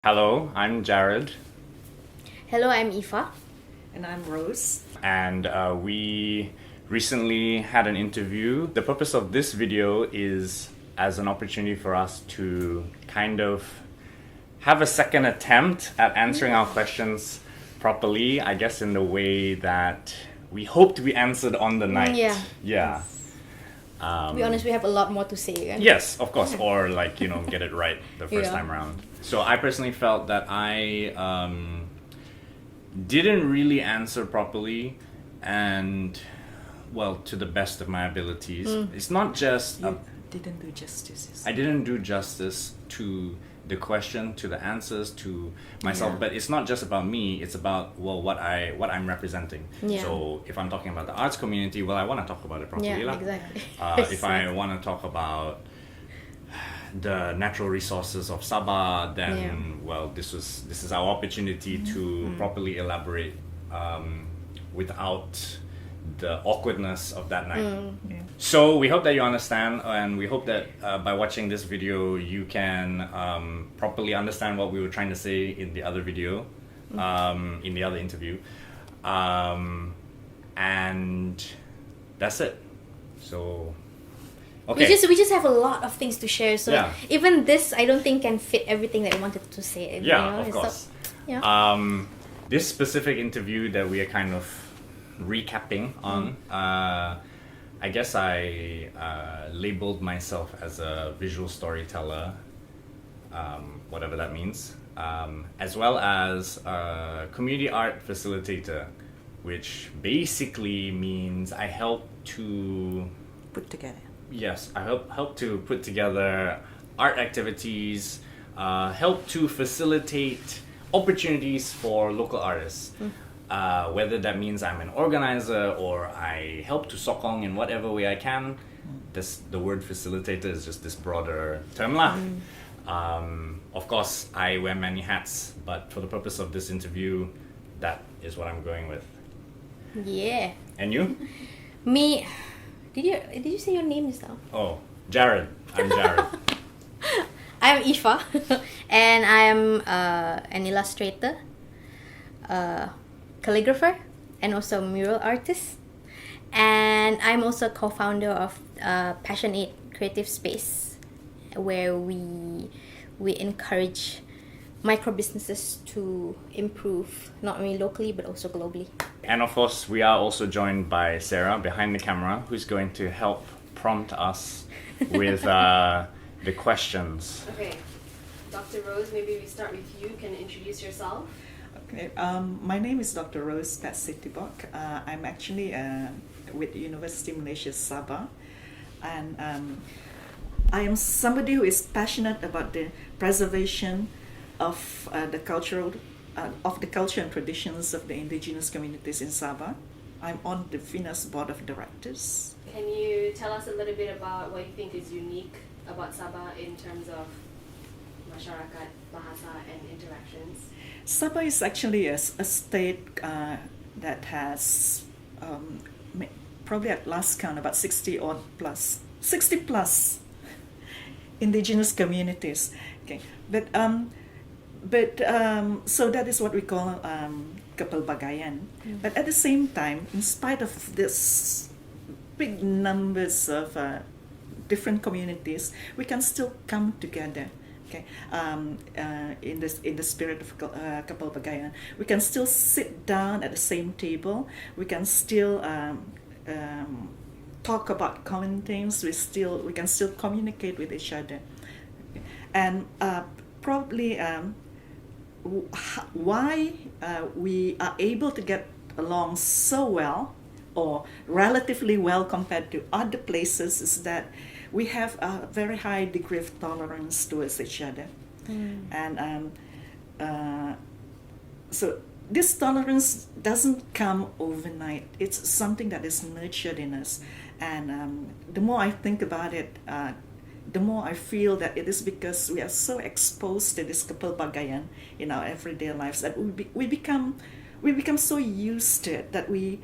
Hello, I'm Jared, Hello, I'm Iffah. And I'm Rose. and we recently had an interview. The purpose of this video is as an opportunity for us to kind of have a second attempt at answering our questions properly, I guess in the way that we hoped we answered on the night. Yeah. To be honest, we have a lot more to say. Right? Yes, of course, or get it right the first Yeah. time around. So I personally felt that I didn't really answer properly, and well, to the best of my abilities. It's not just You didn't do justice. I didn't do justice to the question, to the answers, to myself. Yeah. But it's not just about me. It's about what I'm representing. Yeah. So if I'm talking about the arts community, well, I want to talk about it properly, Yeah, lah. exactly. If I want to talk about the natural resources of Sabah, then well, this is our opportunity to properly elaborate without the awkwardness of that night. Yeah. So we hope that you understand, and we hope that by watching this video you can properly understand what we were trying to say in the other video, in the other interview, and that's it. So okay. We just have a lot of things to share. So Yeah. even this, I don't think can fit everything that I wanted to say. Yeah, of so- course. yeah. This specific interview that we are kind of recapping on, I guess I labeled myself as a visual storyteller, whatever that means, as well as a community art facilitator, which basically means I help to Put together. Yes, I help to put together art activities, help to facilitate opportunities for local artists. Whether that means I'm an organizer or I help to sokong in whatever way I can. The word facilitator is just this broader term lah. Of course, I wear many hats, but for the purpose of this interview, that is what I'm going with. Yeah. And you? Me. Did you say your name just now? Oh, Jared. I'm Jared. I'm Iffah, and I'm an illustrator, calligrapher, and also mural artist. And I'm also co-founder of Passion 8 Creative Space, where we encourage micro businesses to improve not only locally but also globally. And of course, we are also joined by Sarah behind the camera, who's going to help prompt us with the questions. Okay, Dr. Rose, maybe we start with you. Can you introduce yourself? Okay. My name is Dr. Rose Patsy Tibok. I'm actually with University Malaysia Sabah, and I am somebody who is passionate about the preservation of the culture and traditions of the indigenous communities in Sabah. I'm on the FINAS board of directors. Can you tell us a little bit about what you think is unique about Sabah in terms of masyarakat, bahasa, and interactions? Sabah is actually a state that has probably at last count about 60 plus indigenous communities. Okay, but so that is what we call Kepelbagaian. But at the same time, in spite of this big numbers of different communities, we can still come together. Okay, in the spirit of Kepelbagaian, we can still sit down at the same table. We can still talk about common things. We can still communicate with each other, and probably why we are able to get along so well or relatively well compared to other places is that we have a very high degree of tolerance towards each other. And so this tolerance doesn't come overnight. It's something that is nurtured in us. And the more I think about it, the more I feel that it is because we are so exposed to this Kepelbagaian in our everyday lives that we become so used to it that we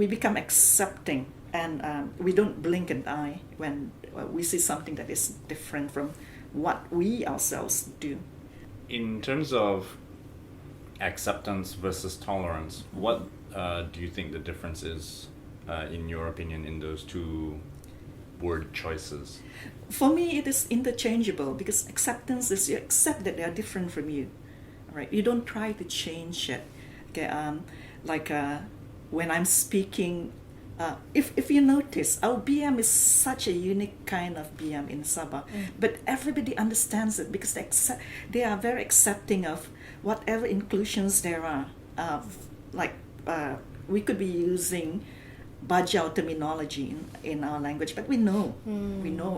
become accepting, and we don't blink an eye when we see something that is different from what we ourselves do. in terms of acceptance versus tolerance, what do you think the difference is, in your opinion, in those two word choices? For me, it is interchangeable, because acceptance is you accept that they are different from you, right? You don't try to change it. Okay, when I'm speaking, if you notice, our BM is such a unique kind of BM in Sabah, but everybody understands it because they are very accepting of whatever inclusions there are. We could be using Bajau terminology in our language, but we know,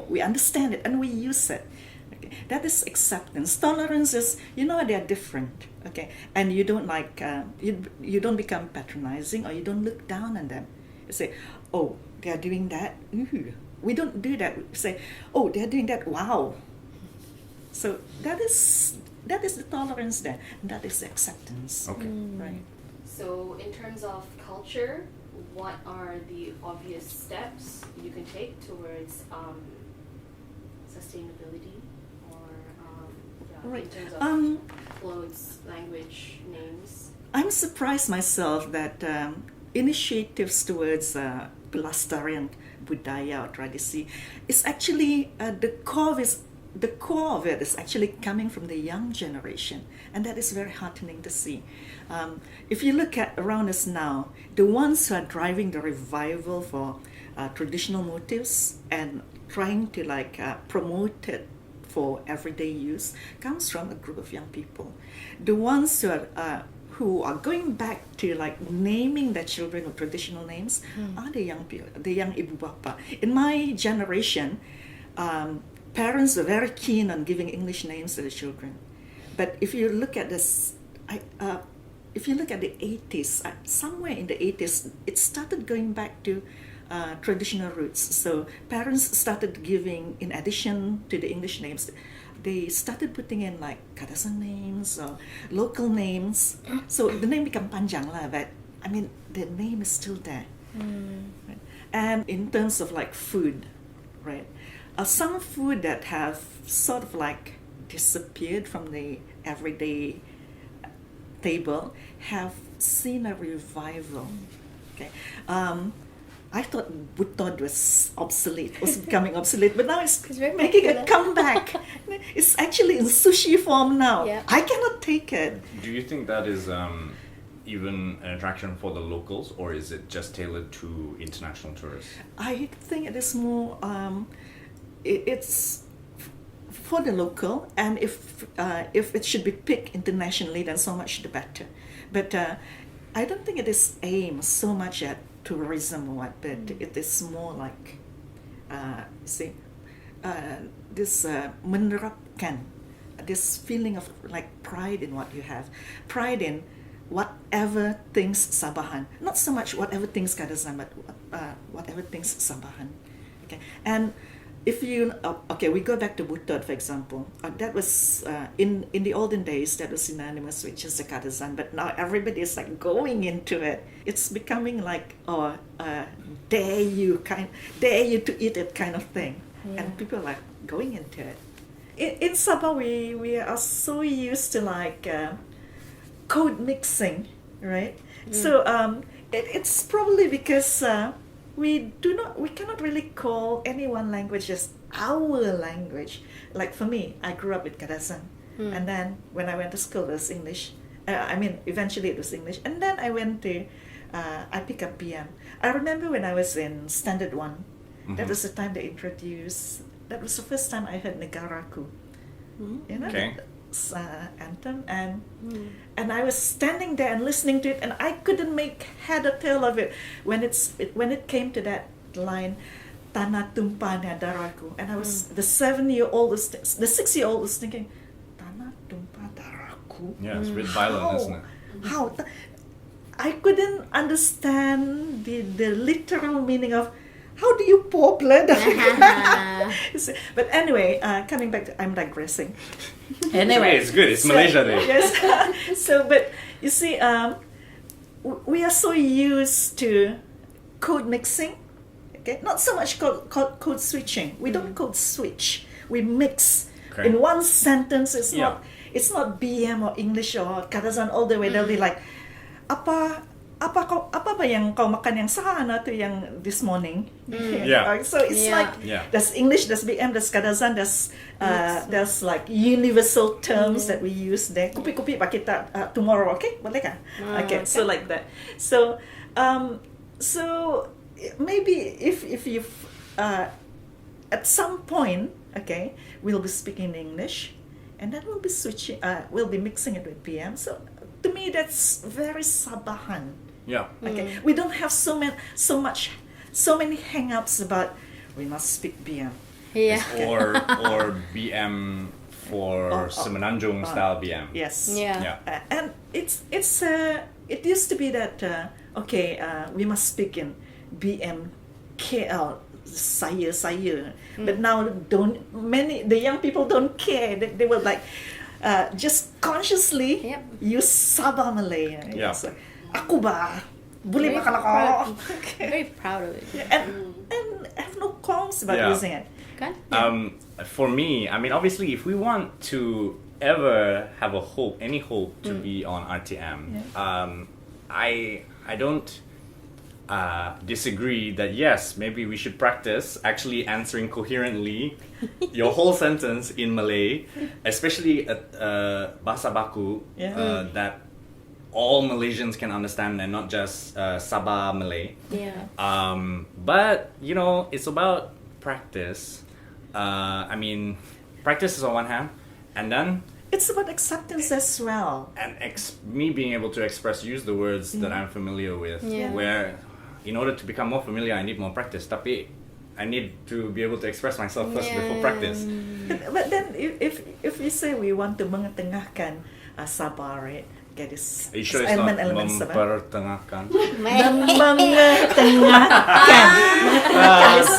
we understand it, and we use it. Okay. That is acceptance. Tolerance is, they are different, okay, and you don't you don't become patronizing, or you don't look down on them. You say, oh, they are doing that. Ooh. We don't do that. We say, oh, they are doing that. Wow. So that is the tolerance there, and that is the acceptance. Okay. Right. So in terms of culture, what are the obvious steps you can take towards sustainability, or Right. in terms of clothes, language, names? I'm surprised myself that initiatives towards pelestarian budaya or tradisi is actually the core of it is actually coming from the young generation, and that is very heartening to see. If you look at around us now, the ones who are driving the revival for traditional motifs and trying to promote it for everyday use comes from a group of young people. The ones who are going back to naming their children with traditional names are the young people, the young ibu bapa. In my generation, parents were very keen on giving English names to the children. But if you look at this, if you look at the 80s, somewhere in the 80s, it started going back to traditional roots. So parents started giving, in addition to the English names, they started putting in Kadasan names or local names. So the name became panjang lah, but I mean the name is still there. Right? And in terms of food, right? Some food that have sort of disappeared from the everyday table have seen a revival. Okay. I thought butod was obsolete, was becoming obsolete, but now it's very making a popular. comeback. It's actually in sushi form now. Yeah. I cannot take it. Do you think that is even an attraction for the locals, or is it just tailored to international tourists? I think it is more, it's for the local, and if it should be picked internationally, then so much the better. But I don't think it is aimed so much at tourism or what, but it is more menerapkan this feeling of pride in what you have, pride in whatever things Sabahan, not so much whatever things Kadazan, but whatever things Sabahan. Okay, and if you we go back to butod, for example. That was in the olden days, that was synonymous with just the Kadazan, but now everybody is going into it. It's becoming dare you to eat it kind of thing, and people are going into it. In Sabah, we are so used to code mixing, right? So it's probably because we cannot really call any one language as our language. Like for me, I grew up with Kadazan, and then when I went to school, it was English. Eventually it was English, and then I went to I picked up BM. I remember when I was in Standard 1, that was the time they introduced. That was the first time I heard Negaraku. Okay. Anthem, and I was standing there and listening to it, and I couldn't make head or tail of it when it came to that line, Tanah Tumpahnya Darahku, and I was the 6-year-old was thinking, Tanah Tumpah Darahku. Yeah, it's a bit violent, isn't it? How? I couldn't understand the literal meaning of how do you pour blood? But anyway, coming back to, I'm digressing. Anyway, it's good. It's Malaysia Day. Yes. So, but you see, we are so used to code mixing. Okay, not so much code switching. We don't code switch. We mix. Okay. In one sentence. It's Yeah. not. it's not BM or English or Kadazan all the way. They'll be like, apa ba yang kau makan yang sa ano to yang this morning? Yeah. So it's Yeah. like Yeah. there's English, there's BM, there's Kadazan, there's like universal terms that we use there. Kupi pa kita tomorrow, okay? Boleh kan? Okay, so like that. So so maybe if you at some point, okay, we'll be speaking English, and then we'll be switching. We'll be mixing it with BM. So to me, that's very Sabahan. Yeah. Okay, we don't have so many hang-ups about we must speak BM. Yeah. Or BM for Semenanjung style BM. Yes. Yeah. Yeah. And it used to be that we must speak in BM KL saya. But now the young people don't care. They will like just consciously Yep. use Sabah Malay. Yeah. So, aku ba boleh Very makan ako. proud. Okay. Very proud of it. And have no qualms about Yeah. using it. Kan? For me, I mean, obviously, if we want to ever have any hope to be on RTM, I don't disagree that yes, maybe we should practice actually answering coherently your whole sentence in Malay, especially bahasa baku that all Malaysians can understand and not just Sabah Malay. Yeah. But it's about practice. I mean, practice is on one hand, and then It's about acceptance as well. and me being able to use the words that I'm familiar with. Yeah. Where, in order to become more familiar, I need more practice. Tapi I need to be able to express myself first before practice. But then if we say we want to mengetengahkan Sabah, right? Get this Are you sure it's not element Sabah. mempertengahkan? Mengetengahkan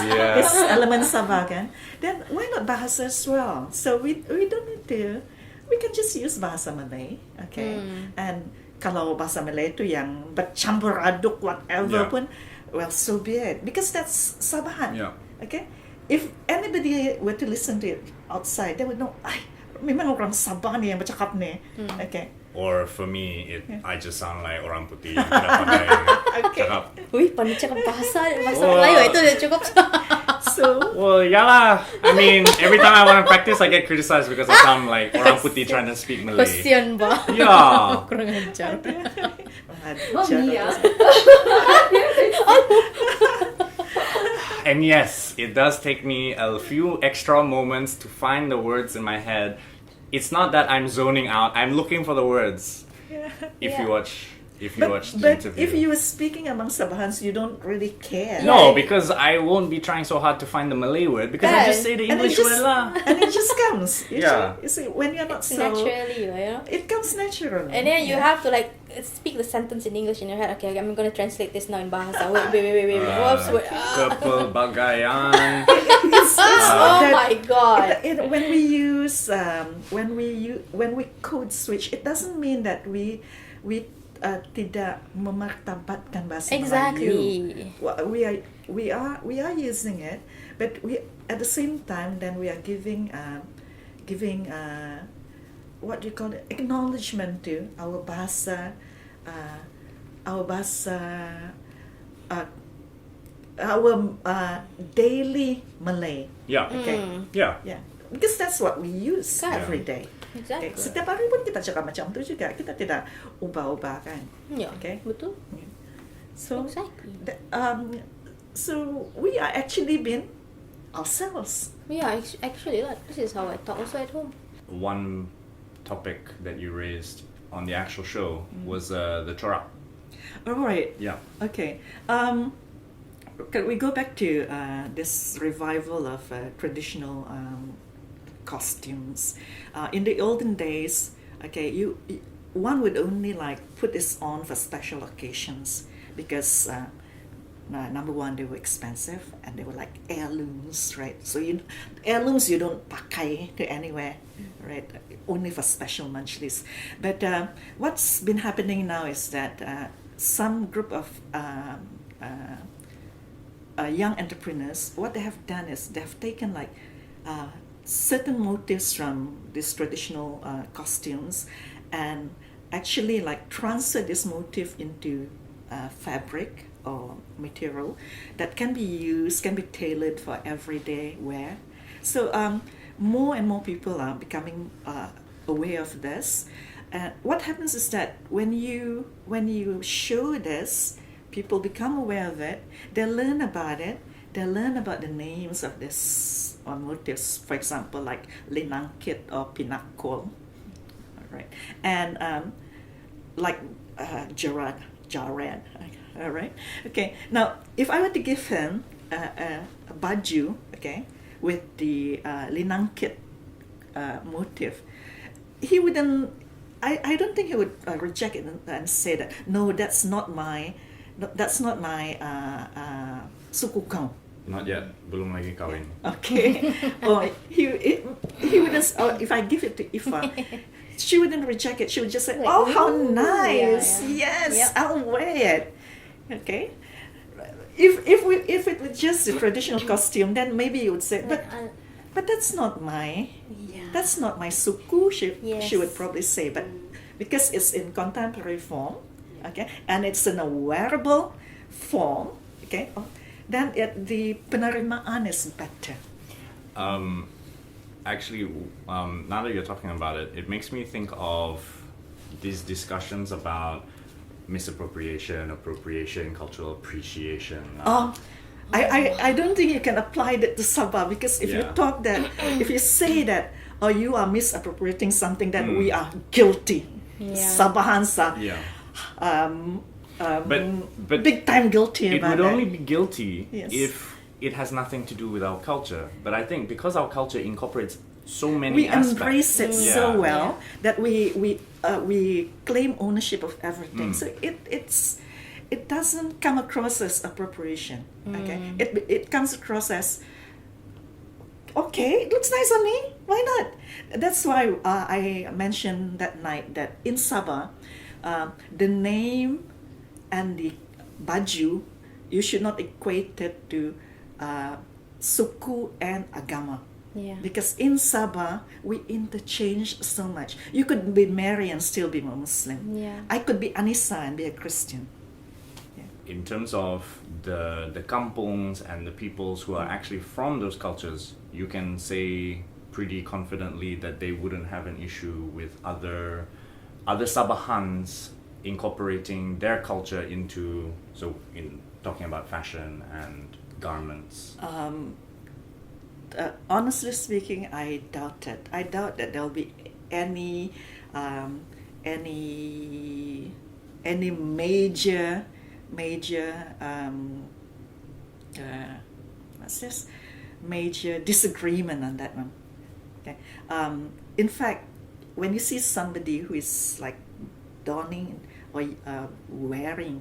Yeah. this element Sabah kan? Then why not bahasa as well? So we don't need to. We can just use bahasa Malay, okay? And kalau bahasa Malay itu yang bercampur aduk whatever Yeah. pun, well, so be it. Because that's Sabahan, Yeah. okay? If anybody were to listen to it outside, they would know, ay, memang orang Sabah ni yang bercakap ni, okay? Or for me, I just sound like orang putih yang tidak pandai cakap. Wih, pandai cakap bahasa Oh. Melayu itu dah cukup. So, Well, yeah lah. I mean, every time I want to practice, I get criticized because I sound like orang putih trying to speak Malay. Kasian bah. Yeah. Kurang ajar. And yes, it does take me a few extra moments to find the words in my head. It's not that I'm zoning out. I'm looking for the words. If you watch the but interview. if you were speaking among Sabahans, you don't really care. No, because I won't be trying so hard to find the Malay word because I just say the And it English just- word lah. And it just comes. Yeah. You see, when you're not so... Naturally, you know. It comes naturally. And then you have to like speak the sentence in English in your head. Okay, I'm gonna translate this now in bahasa. Wait. Whoops. Wait. Kepelbagaian. Oh that- my god. When we use when we code switch, it doesn't mean that we tidak memartabatkan bahasa Exactly. Melayu. We are using it, but we at the same time then we are giving what do you call it, acknowledgement to our bahasa daily Malay. Yeah. Okay. Yeah. Yeah, because that's what we use Kan. every day. Exactly. Okay. Setiap hari pun kita cakap macam tu juga. Kita tidak ubah-ubah kan. Ya, Okay. betul. So, Exactly. so we are actually being ourselves. Yeah, actually, like, this is how I talk also at home. One topic that you raised on the actual show was the corak. All right. Yeah. Okay. Can we go back to this revival of traditional costumes? In the olden days, okay, one would only like put this on for special occasions because number one, they were expensive and they were like heirlooms, right? So heirlooms you don't pakai to anywhere, right? Only for special munchlies. But what's been happening now is that some group of young entrepreneurs, what they have done is they have taken like certain motifs from these traditional costumes, and actually like transfer this motif into fabric or material that can be used, can be tailored for everyday wear. So more and more people are becoming aware of this. What happens is that when you show this, people become aware of it. They learn about it. They learn about the names of this motifs. For example, like linangkit or pinakol. All right, and like jarad. All right. Okay. Now, if I were to give him a baju, okay, with the linangkit motif, he wouldn't. I don't think he would reject it and say that no, that's not my suku kau. Not yet. Belum lagi kahwin. Okay. Or he wouldn't. Or if I give it to Iffah, she wouldn't reject it. She would just say, Like, "Oh, how ooh, nice! yeah. Yes, Yep. I'll wear it." Okay. If it was just a traditional costume, then maybe you would say, but that's not my that's not my suku. She would probably say, but because it's in contemporary form, okay, and it's in a wearable form, okay, then the penerimaan is better. Actually, now that you're talking about it, it makes me think of these discussions about misappropriation, appropriation, cultural appreciation. I don't think you can apply that to Sabah, because if you talk that, if you say that, or you are misappropriating something, then we are guilty. Sabahans are but big time guilty it about would that. only be guilty Yes. if it has nothing to do with our culture. But I think because our culture incorporates so many We aspects, embrace it Yeah. so well that we claim ownership of everything. So it doesn't come across as appropriation. Okay, it comes across as, okay, it looks nice on me. Why not? That's why I mentioned that night that in Sabah, the name and the baju, you should not equate it to suku and agama. Yeah. Because in Sabah, we interchange so much. You could be married and still be a Muslim. Yeah. I could be Anissa and be a Christian. In terms of the kampungs and the peoples who are actually from those cultures, you can say pretty confidently that they wouldn't have an issue with other Sabahans incorporating their culture into, so in talking about fashion and garments. Honestly speaking, I doubt it. I doubt that there'll be any major major disagreement on that one. Okay. In fact, when you see somebody who is like donning or wearing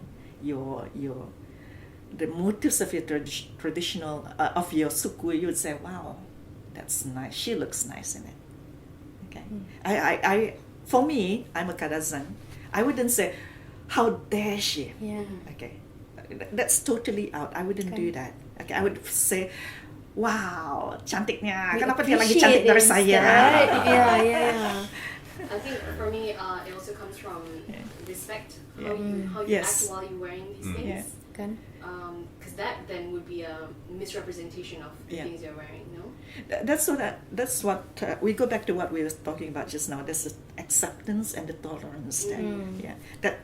the motifs of your traditional of your suku, you would say, "Wow, that's nice. She looks nice in it." Okay. I for me, I'm a Kadazan. I wouldn't say, "How dare she?" Yeah. Okay, that's totally out. I wouldn't do that. Okay, I would say, "Wow, cantiknya. We Kenapa dia lagi appreciate cantik dari it saya?" instead, right? Yeah. I think for me, it also comes from respect. How you Yes. act while you're wearing these things. Kan? Because that then would be a misrepresentation of the Yeah. things you're wearing, no? That's what we go back to what we were talking about just now. There's the acceptance and the tolerance there. Yeah, that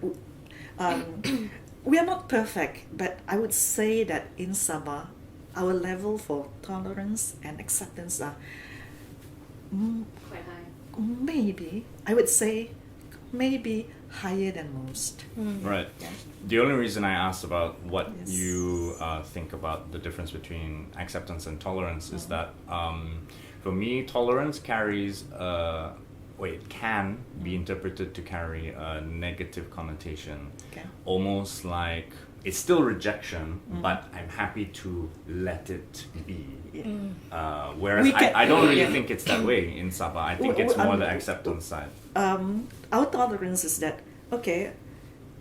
we are not perfect, but I would say that in Sabah, our level for tolerance and acceptance are Quite high. maybe, I would say, maybe higher than most. Right. The only reason I asked about what Yes. you think about the difference between acceptance and tolerance is that for me, tolerance carries it can be interpreted to carry a negative connotation. Okay. Almost like it's still rejection, but I'm happy to let it be. Whereas I don't really think it's that way in Sabah. I think it's more the acceptance side. Our tolerance is that, okay,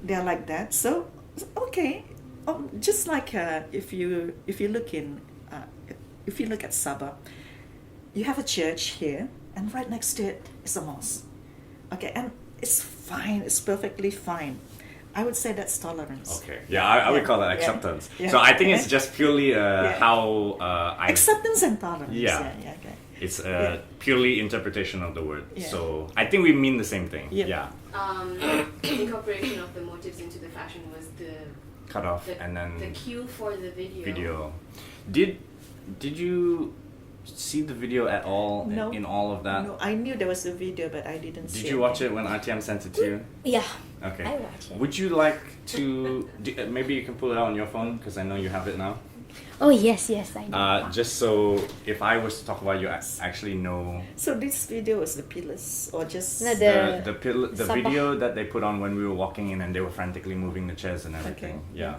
they are like that, so okay, just like if you look at Sabah, you have a church here, and right next to it is a mosque. Okay, and it's fine. It's perfectly fine. I would say that's tolerance. Okay. Yeah, I would call that acceptance. Yeah. So I think it's just purely Yeah. how I. Acceptance and tolerance. Yeah. Okay. It's Yeah. purely interpretation of the word. Yeah. So I think we mean the same thing. Yep. Yeah. Incorporation of the motives into the fashion was the Cut off and then the cue for the video. Did you see the video at all No. in all of that? No, I knew there was a video, but I didn't see Did you watch it when RTM sent it to you? Yeah. Okay. I watch it. Would you like to? Maybe you can pull it out on your phone because I know you have it now. Oh yes, I do. Just so if I was to talk about you, I actually know So this video was the pillars, or just No, the Sabah. video that they put on when we were walking in and they were frantically moving the chairs and everything. Okay. Yeah.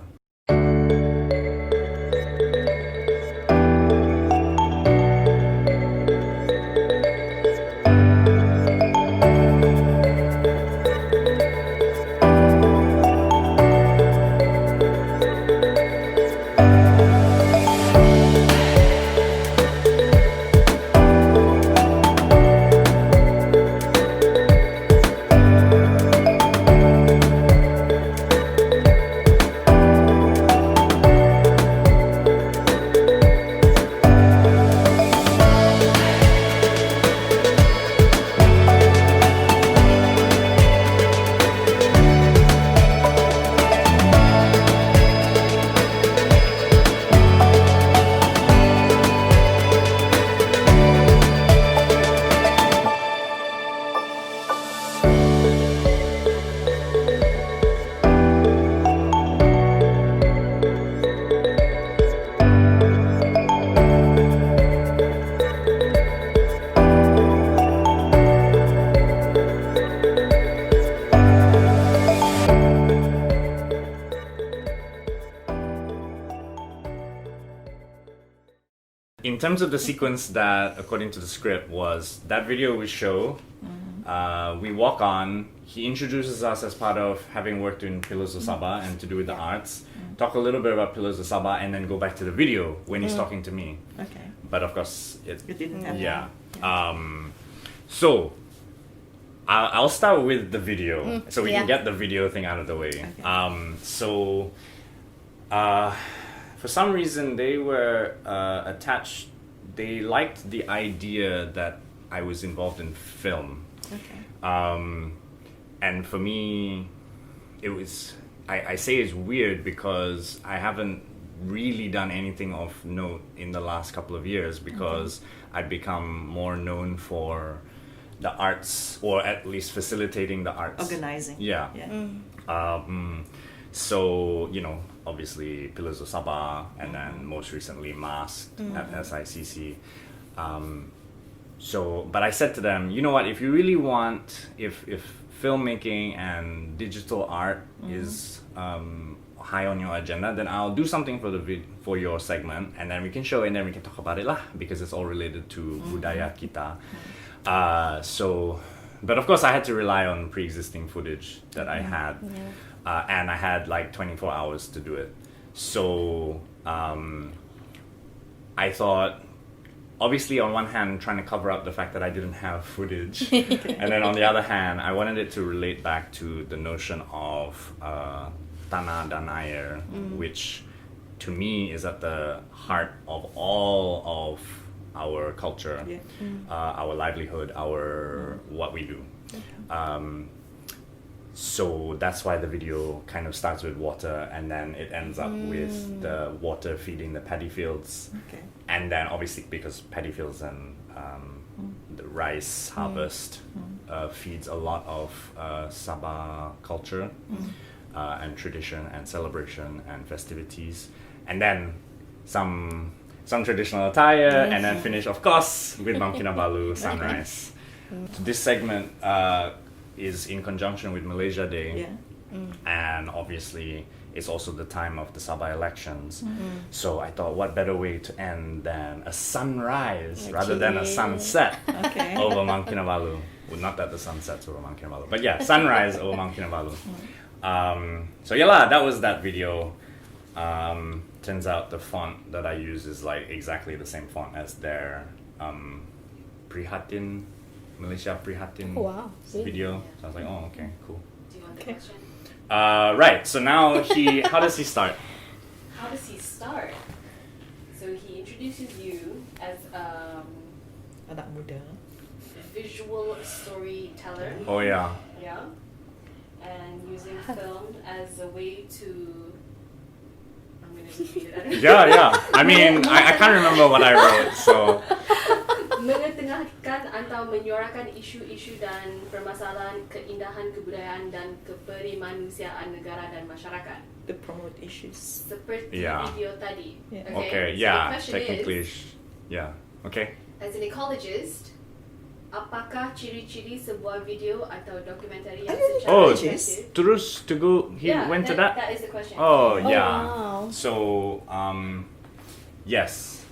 In terms of the sequence that, according to the script, was that video we show, we walk on, he introduces us as part of having worked in Pillars of Sabah and to do with the arts, talk a little bit about Pillars of Sabah, and then go back to the video when he's talking to me. okay. But of course, It didn't happen. yeah. So, I'll start with the video, so we can yeah. get the video thing out of the way. Okay. So, for some reason, they were attached. They liked the idea that I was involved in film, Okay. and for me, it was. I say it's weird because I haven't really done anything of note in the last couple of years because I've become more known for the arts, or at least facilitating the arts. Organizing. Yeah. Yeah. So, you know, obviously Pillars of Sabah, and then most recently Masked at SICC. But I said to them, you know what, if you really want, if filmmaking and digital art is high on your agenda, then I'll do something for for your segment, and then we can show it, and then we can talk about it lah, because it's all related to Budaya Kita. But of course I had to rely on pre-existing footage that I had, and I had like 24 hours to do it. So I thought, obviously on one hand trying to cover up the fact that I didn't have footage, and then on the other hand I wanted it to relate back to the notion of Tanah dan Air, which to me is at the heart of all of our culture, our livelihood, our what we do. So that's why the video kind of starts with water, and then it ends up with the water feeding the paddy fields. Okay. And then obviously because paddy fields and the rice harvest feeds a lot of Sabah culture and tradition and celebration and festivities. And then some traditional attire, and then finish, of course, with Mam Kinabalu, sunrise. This segment is in conjunction with Malaysia Day, and obviously it's also the time of the Sabah elections. So I thought, what better way to end than a sunrise rather than a sunset Okay. over Mam Kinabalu. Well, not that the sun sets over Mam Kinabalu, but yeah, sunrise over Mam Kinabalu. So yeah lah, that was that video. Turns out the font that I use is like exactly the same font as their Prihatin, Malaysia Prihatin Oh, wow. Really? video. So I was like, oh, okay, cool. Do you want the Okay. question? Right, so now how does he start? How does he start? So he introduces you as Anak muda. visual storyteller. Oh yeah. Yeah. And using film as a way to. I'm gonna repeat it. I don't know. Yeah. I mean, I can't remember what I wrote, so Mengetengahkan atau menyuarakan isu-isu dan permasalahan keindahan kebudayaan dan keperimanusiaan negara dan masyarakat. To promote issues. Seperti Yeah. video tadi. Yeah. okay, So yeah, the question technically, is, yeah, okay. as an ecologist, apakah ciri-ciri sebuah video atau dokumentari yang secara Oh, efektif? terus to go, he Yeah, went to that? That is the question. Oh, Oh, yeah. wow. So, yes,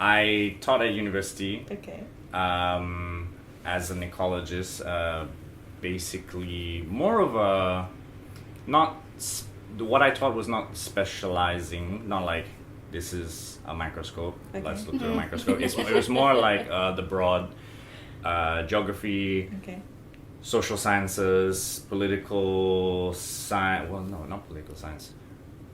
I taught at university Okay. as an ecologist, basically more of a, what I taught was not specializing, not like this is a microscope, Okay. let's look through a microscope. It was more like the broad geography, Okay. social sciences, political science. Well, no, not political science.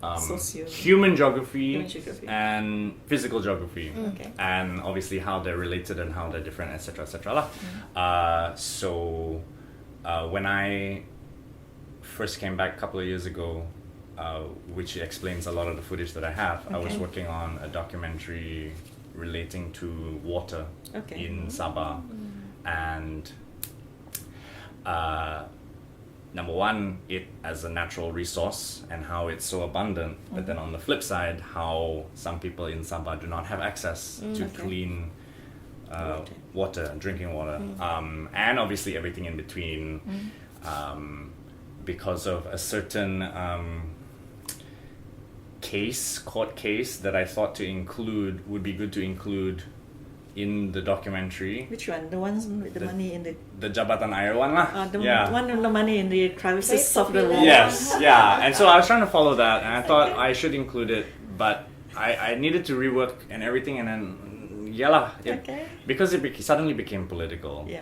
Socio. Human geography, Human geography. and physical geography, Okay. and obviously how they're related and how they're different, etc., etc. lah. So when I first came back a couple of years ago, which explains a lot of the footage that I have, I was Okay. working on a documentary relating to water Okay. in Sabah, and number one, it as a natural resource and how it's so abundant, but then on the flip side, how some people in Sabah do not have access to Okay. clean water, drinking water, and obviously everything in between, because of a certain court case that I thought would be good to include in the documentary. Which one? The ones with the money in the The Jabatan Air one lah. the yeah. one with the money in the crevices of the popular. wall. Yes, yeah. And so I was trying to follow that, and I thought I should include it, but I needed to rework and everything, and then yeah lah, Okay. because it suddenly became political. Yeah.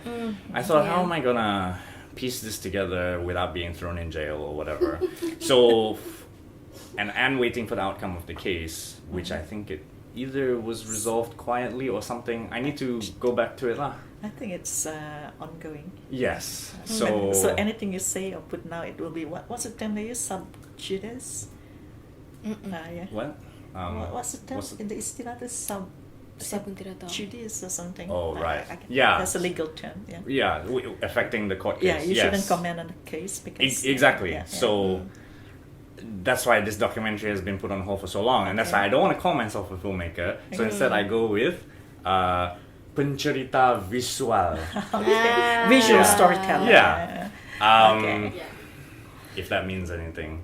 I thought, how Yeah. am I gonna piece this together without being thrown in jail or whatever? So, and waiting for the outcome of the case, which I think it either was resolved quietly or something. I need to go back to it lah. I think it's ongoing. Yes. But- so anything you say or put now, it will be what's the term they use? Sub judice. Yeah. What? What's the term in the istilah? The sub Saya pun tidak tahu. judice or something. Oh, right. I Yeah. That's a legal term. Yeah. Yeah, affecting the court case. Yeah, you yes. shouldn't comment on the case because Exactly. yeah, yeah. So that's why this documentary has been put on hold for so long, and that's Okay. why I don't want to call myself a filmmaker. So instead, I go with pencerita visual. Okay. Visual Yeah. storyteller. Yeah. Okay. Yeah. If that means anything.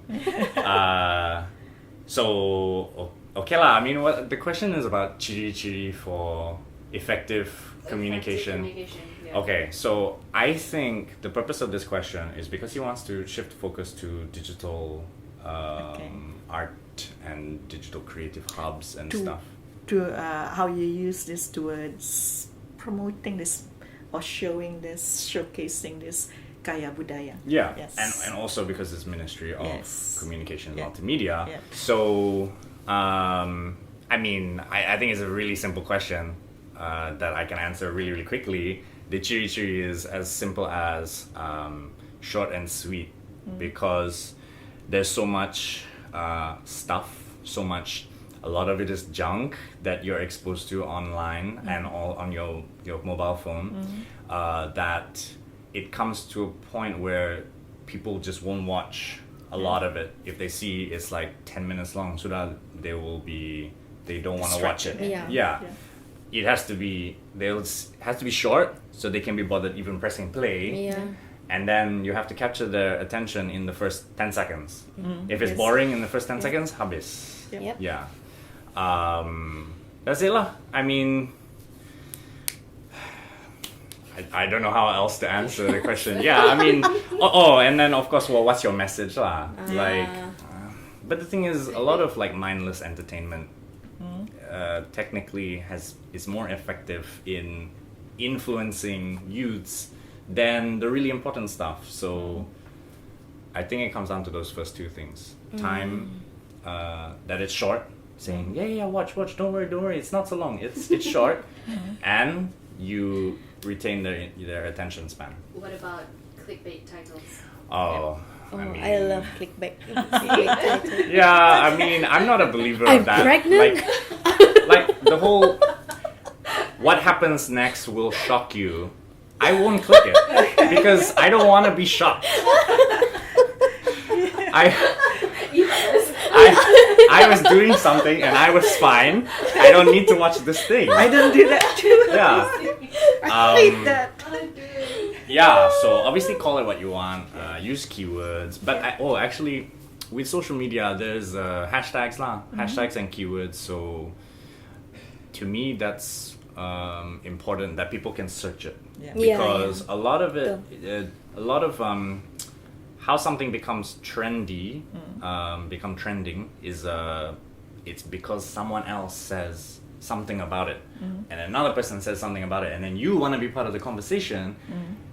So okay lah. I mean, what the question is about ciri-ciri for effective communication. Yeah. Okay, so I think the purpose of this question is because he wants to shift focus to digital Okay. art and digital creative hubs and To- stuff. To how you use this towards promoting this or showing this, showcasing this Kaya Budaya. Yeah, Yes. and also because it's Ministry of Yes. Communication and Yeah. Multimedia. Yeah. So, I mean, I think it's a really simple question that I can answer really, really quickly. The chiri is as simple as short and sweet because there's so much stuff, a lot of it is junk that you're exposed to online and all on your mobile phone that it comes to a point where people just won't watch a lot of it. If they see it's like 10 minutes long, so that they don't want to watch it. Yeah. Yeah. It has to be short so they can be bothered even pressing play. Yeah. And then you have to capture their attention in the first 10 seconds. If it's Yes. boring in the first 10 seconds, habis. Yep. Yeah. That's it lah. I mean, I don't know how else to answer the question. Yeah, I mean, and then of course, well, what's your message lah? But the thing is, a lot of like mindless entertainment technically is more effective in influencing youths than the really important stuff. So I think it comes down to those first two things. Time, that it's short, saying, yeah, watch, don't worry, it's not so long, it's short, and you retain their attention span. What about clickbait titles? I love clickbait. Yeah, I mean, I'm not a believer I'm of that. pregnant? Like the whole what happens next will shock you. I won't click it because I don't want to be shocked. I was doing something and I was fine. I don't need to watch this thing. I don't do that too. Yeah. I hate that. Yeah, so obviously call it what you want, use keywords, but actually with social media there's hashtags lah, hashtags and keywords, so to me that's important that people can search it. Yeah. Because a lot of it, a lot of how something becomes trendy, become trending is it's because someone else says something about it, and another person says something about it, and then you want to be part of the conversation,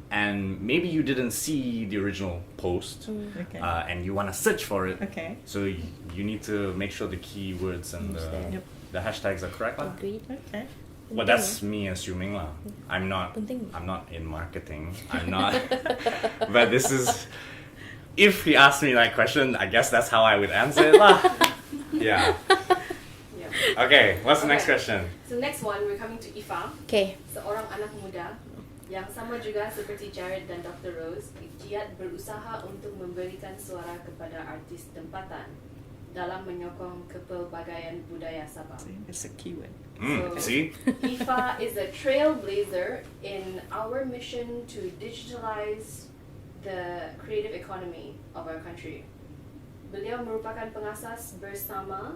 and maybe you didn't see the original post, Okay. and you want to search for it. Okay. So you need to make sure the keywords and Understand. the hashtags are correct lah. Agreed. Okay. Well, that's me assuming lah. I'm not Penting. I'm not in marketing. I'm not. But this is. If he asked me that question, I guess that's how I would answer it lah. Yeah. Yeah. Okay. What's the next Okay. question? So next one, we're coming to Iffah, Okay. seorang anak muda yang sama juga seperti Jared dan Dr. Rose, giat berusaha untuk memberikan suara kepada artis tempatan dalam menyokong kepelbagaian budaya Sabah. See, it's a keyword. So- See? Iffah is a trailblazer in our mission to digitalize the creative economy of our country. Beliau merupakan pengasas bersama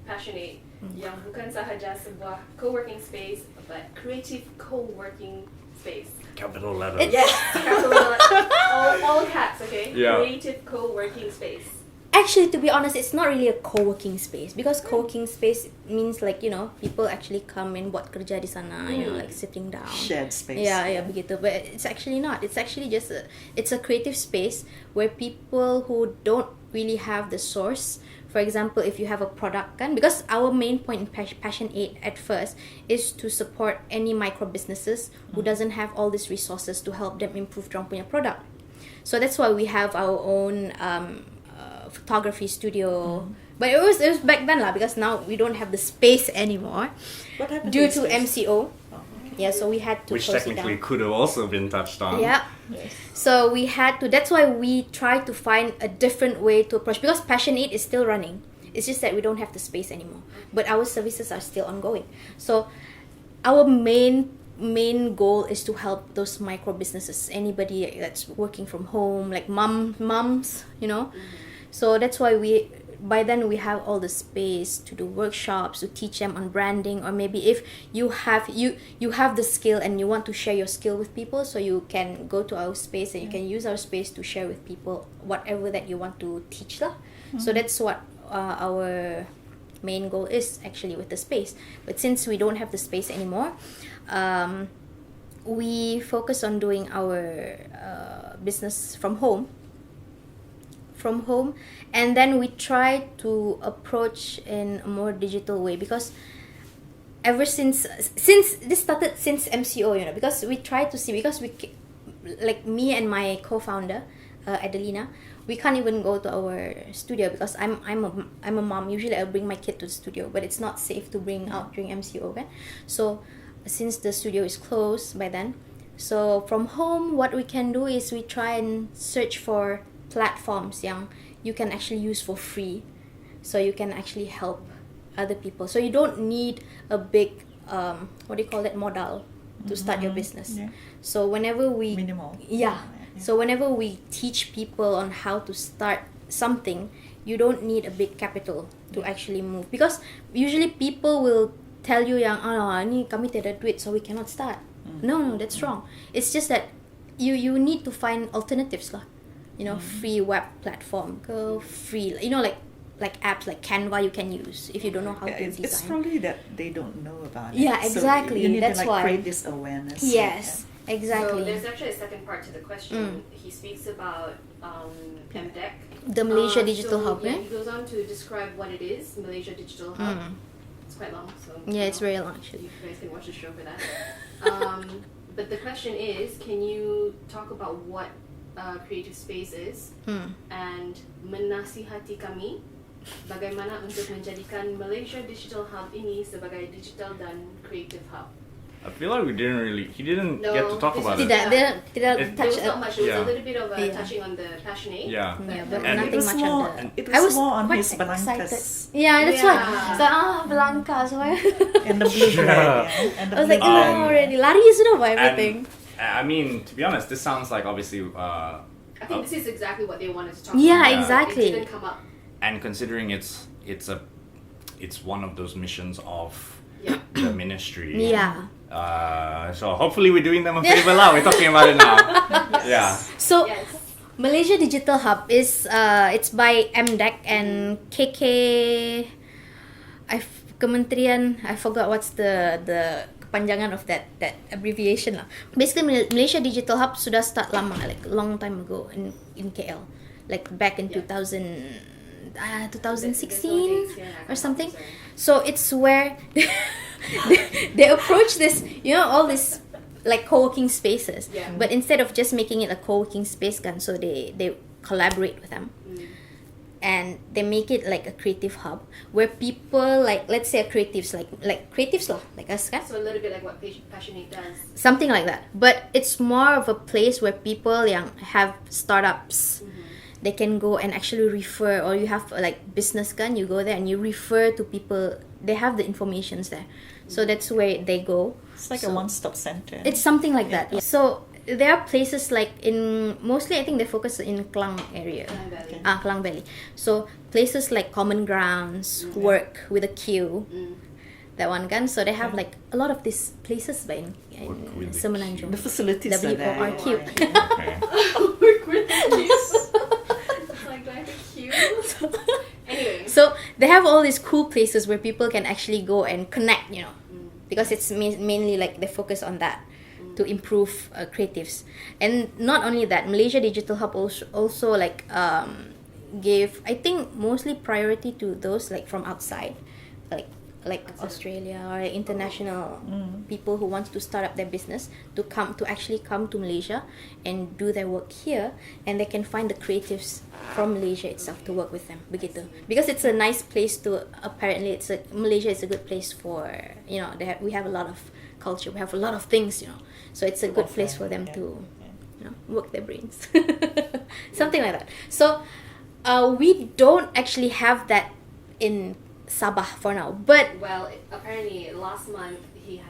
Passionate yang bukan sahaja sebuah co-working space but creative co-working space. Capital letters. Yes, capital all caps, okay? Yeah. Creative co-working space. Actually, to be honest, it's not really a co-working space because co-working space means like, you know, people actually come and buat kerja di sana, you know, like sitting down. Shared space. Yeah, begitu. But it's actually not. It's actually just it's a creative space where people who don't really have the source. For example, if you have a product kan, because our main point in Passion 8 at first is to support any micro businesses who doesn't have all these resources to help them improve their punya product. So that's why we have our own photography studio. But it was back then lah, because now we don't have the space anymore What happened due to to the space? MCO. Oh, okay. Yeah, so we had to Which close it technically down. could have also been touched on. Yeah. So we had to. That's why we tried to find a different way to approach, because Passion 8 is still running. It's just that we don't have the space anymore. But our services are still ongoing. So our main goal is to help those micro businesses, anybody that's working from home, like moms, you know. So that's why by then we have all the space to do workshops, to teach them on branding, or maybe if you have the skill and you want to share your skill with people, so you can go to our space and you can use our space to share with people whatever that you want to teach lah. So that's what our main goal is actually with the space. But since we don't have the space anymore, we focus on doing our business from home, and then we try to approach in a more digital way, because ever since this started since MCO, you know, because we try to see, because like me and my co-founder Adelina, we can't even go to our studio because I'm a mom. Usually I'll bring my kid to the studio, but it's not safe to bring out during MCO, okay? So since the studio is closed by then, so from home what we can do is we try and search for platforms yang you can actually use for free, so you can actually help other people. So you don't need a big modal to start your business. Yeah. So whenever we Minimal. so whenever we teach people on how to start something, you don't need a big capital to actually move, because usually people will tell you yang ni kami tiada duit so we cannot start. No, that's wrong. It's just that you need to find alternatives lah. You know, free web platform, free, you know, like like apps like Canva you can use if you don't know how to It's design. probably that they don't know about Yeah, it. exactly. So you need That's to like why. create this awareness. Yes, So exactly. there's actually a second part to the question. He speaks about MDEC. The Malaysia Digital Hub, yeah, eh? he goes on to describe what it is, Malaysia Digital Hub. It's quite long, so Yeah, it's very long actually. you guys can watch the show for that. But the question is, can you talk about what creative space is and menasihati kami bagaimana untuk menjadikan Malaysia Digital Hub ini sebagai digital dan creative hub? I feel like he didn't No, get to talk this about is- it. Tidak There touch was not much. It was Yeah. a little bit of Yeah. touching on the passionate. Yeah. Yeah, but And nothing It was much more, on the. it I was was more on quite his excited. blancas Yeah, that's why. Yeah. So Blanca, so I and the blue bread. Yeah, and the was like, blue bread. oh, already lari sudah by everything. I mean, to be honest, this sounds like obviously, I think this is exactly what they wanted to talk Yeah, about. exactly. It didn't come up. and considering it's one of those missions of Yeah. the ministry. Yeah. So hopefully we're doing them a favor now. We're talking about it now. Yeah. So Yes. Malaysia Digital Hub is it's by MDEC and KK. Kementerian. I forgot what's the kepanjangan of that abbreviation lah. Basically, Malaysia Digital Hub sudah start lama, like long time ago in KL, like back in 2016 or something. So it's where they approach this, all this like co-working spaces. Yeah. But instead of just making it a co-working space, so they collaborate with them. And they make it like a creative hub where people like, let's say creatives like creatives lah, like us kan? So a little bit like what Passionate does. Something like that. But it's more of a place where people yang have startups, they can go and actually refer, or you have like business kan, you go there and you refer to people. They have the informations there, so that's where they go. It's like So a one-stop center. It's something like that. Yeah. So there are places like mostly I think they focus in Klang area. Klang Valley. Klang Valley. So places like Common Grounds, Work with a Q, that one kan. So they have like a lot of these places by in Work with a Semenanjung. the facilities are there. WORQ. Okay. Work with the cues. It's like do I have a cue? Anyway. So they have all these cool places where people can actually go and connect, because it's mainly like they focus on that to improve creatives. And not only that, Malaysia Digital Hub also like gave, I think, mostly priority to those like from outside, like Australia or international people who want to start up their business to actually come to Malaysia and do their work here, and they can find the creatives from Malaysia itself to work with them begitu. Because it's a nice place to, apparently Malaysia is a good place for, we have a lot of culture, we have a lot of things, so it's a good place for them to work their brains. Something like that. So we don't actually have that in Sabah for now, but Well, apparently last month he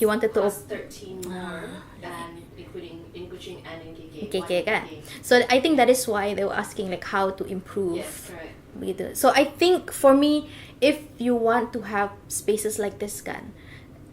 wanted to plus 13 more than including in Kuching and in KK. KK kan. So I think that is why they were asking like how to improve. Yes, correct. Begitu. So I think for me, if you want to have spaces like this kan,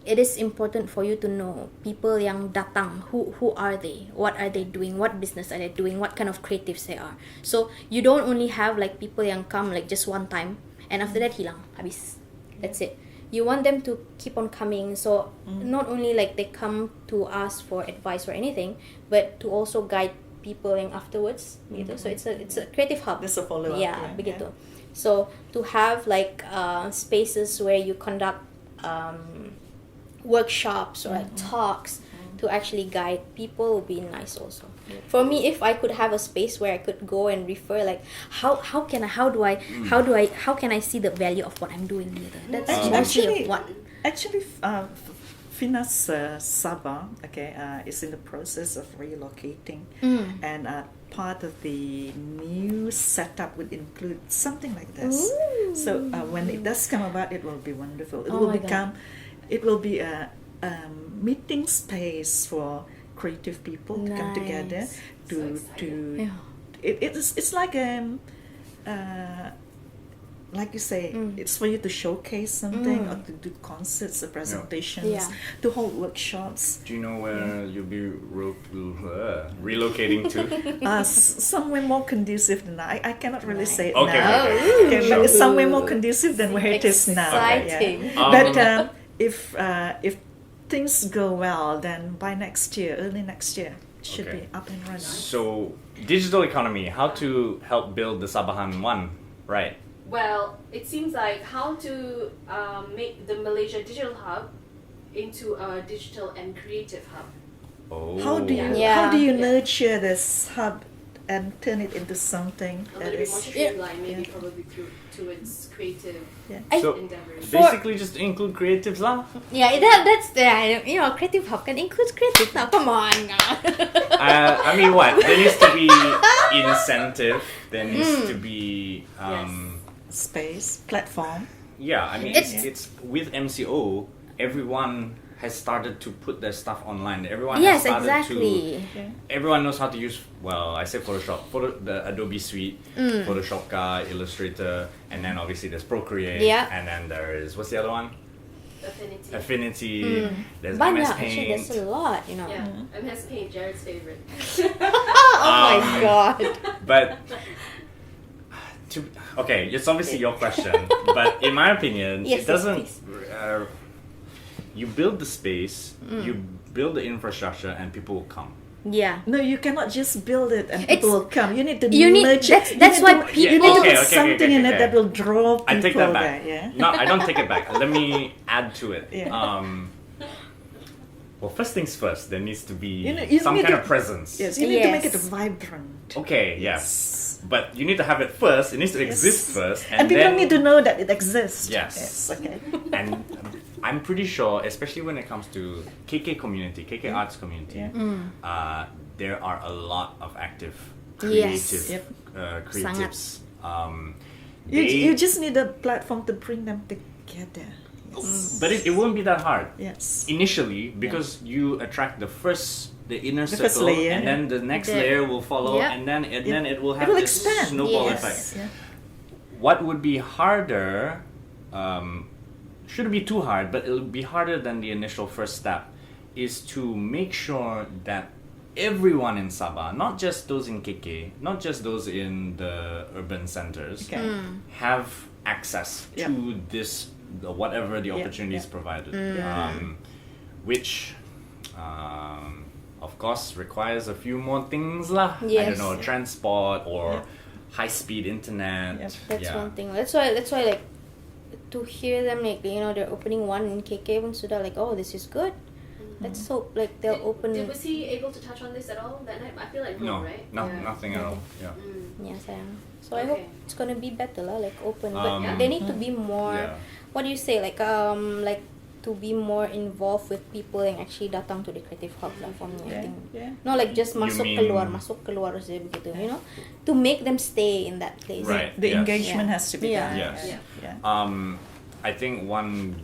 it is important for you to know people yang datang, who are they, what are they doing, what business are they doing, what kind of creatives they are. So you don't only have like people yang come like just one time and after that hilang, habis. That's it. You want them to keep on coming, so not only like they come to us for advice or anything, but to also guide people yang afterwards gitu. So it's a creative hub. There's a follow-up. Yeah, begitu. So to have like spaces where you conduct workshops or like talks to actually guide people would be nice also. For me, if I could have a space where I could go and refer, like how can I see the value of what I'm doing here? That's mostly what. Actually, Finas Sabah, is in the process of relocating, and part of the new setup would include something like this. Ooh. So when it does come about, it will be wonderful. It Oh will my become, it will be a meeting space for creative people to come together Nice. to Yeah. it's like like you say, it's for you to showcase something or to do concerts or presentations, Yeah. to hold workshops. Do you know where you'll be relocating to? Somewhere more conducive than that. I cannot really say it Okay, now. okay. Okay, but it's somewhere more conducive than where it is now. Exciting. Yeah. But if things go well, then by next year, early next year, it should Okay. be up and running. So, digital economy, how to help build the Sabahan one, right? Well, it seems like how to make the Malaysia Digital Hub into a digital and creative hub. Oh. How do you Yeah. how do you Yeah. nurture this hub and turn it into something A that little bit more is streamlined, maybe probably towards creative So, endeavors. basically just include creatives lah. Yeah, that's the creative hub can include creative now. Come on. I mean, what? There needs to be incentive. There needs to be, space platform? yeah. I mean, It's- it's with MCO. Everyone has started to put their stuff online. Everyone Yes, has started exactly. Yeah. Everyone knows how to use. Well, I say Photoshop, the Adobe Suite, Photoshop, Illustrator, and then obviously there's Procreate. Yeah. And then there is what's the other one? Affinity. Affinity. There's Banyak, MS actually, Paint. there's a lot, Yeah, MS Paint, Jared's favorite. Oh my god. But okay, it's obviously your question, but in my opinion, Yes, it doesn't. yes, You build the space, you build the infrastructure, and people will come. Yeah. No, you cannot just build it and It's- people will come. You need to you need- nurture. that's you why need to, people- you need to Okay, put okay, something okay, in it okay. that will draw people I take that back. there. Yeah. No, I don't take it back. Let me add to it. Yeah. Well, first things first. There needs to be You some need kind to- of presence. Yes, you need to make it Yes. vibrant. Okay. Yes. But you need to have it first. It needs to exist first, And people then need to know that it exists. Yes. Okay. And I'm pretty sure, especially when it comes to KK community, KK arts community, there are a lot of active Yes. creative Yep. creatives. You just need a platform to bring them together. Yes. But it won't be that hard Yes. initially because you attract the inner The first circle, layer. and then the next The- layer will follow, Yep. and then it will have It will this expand. snowball Yes. effect. Yeah. What would be harder, shouldn't be too hard, but it'll be harder than the initial first step, is to make sure that everyone in Sabah, not just those in KK, not just those in the urban centers, Okay. have access Yep. to this, whatever the Yep, opportunities yep. provided, which. Of course, requires a few more things lah. I Yes. don't know, transport or high-speed internet. Yep. That's one thing. That's why like to hear them like they're opening one in KK pun sudah like, oh, this is good. Let's hope like they'll open. Was he able to touch on this at all that night? I feel like No, right? nothing at all. Yeah. Yeah, sayang. So I hope Okay. it's gonna be better lah, like open. But Um, they need to be more. yeah. What do you say? Like to be more involved with people yang actually datang to the creative hub lah for me. I Yeah. think. Yeah. No, like just You masuk mean- keluar saja begitu. To make them stay in that place. Right. The Yes. engagement Yeah. has to be Yeah. there. Yes. Yeah. I think one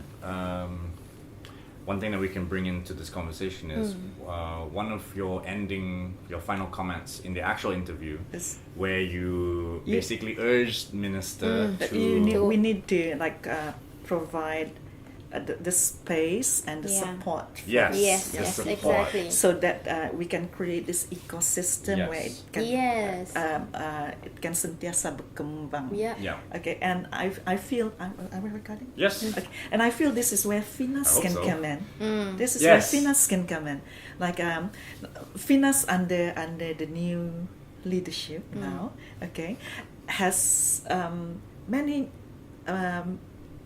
thing that we can bring into this conversation is one of your final comments in the actual interview, Yes. where you basically urged Minister That to we need to provide the space and the Yeah. support for Yes. Yes, the yes, support. exactly. so that we can create this ecosystem Yes. where it can Yes. it can sentiasa berkembang. Yeah. Yeah. Okay, and I feel am I recording? Yes. Okay. And I feel this is where Finas I hope can so. come in. This is Yes. where Finas can come in. Like Finas under the new leadership now, okay, has many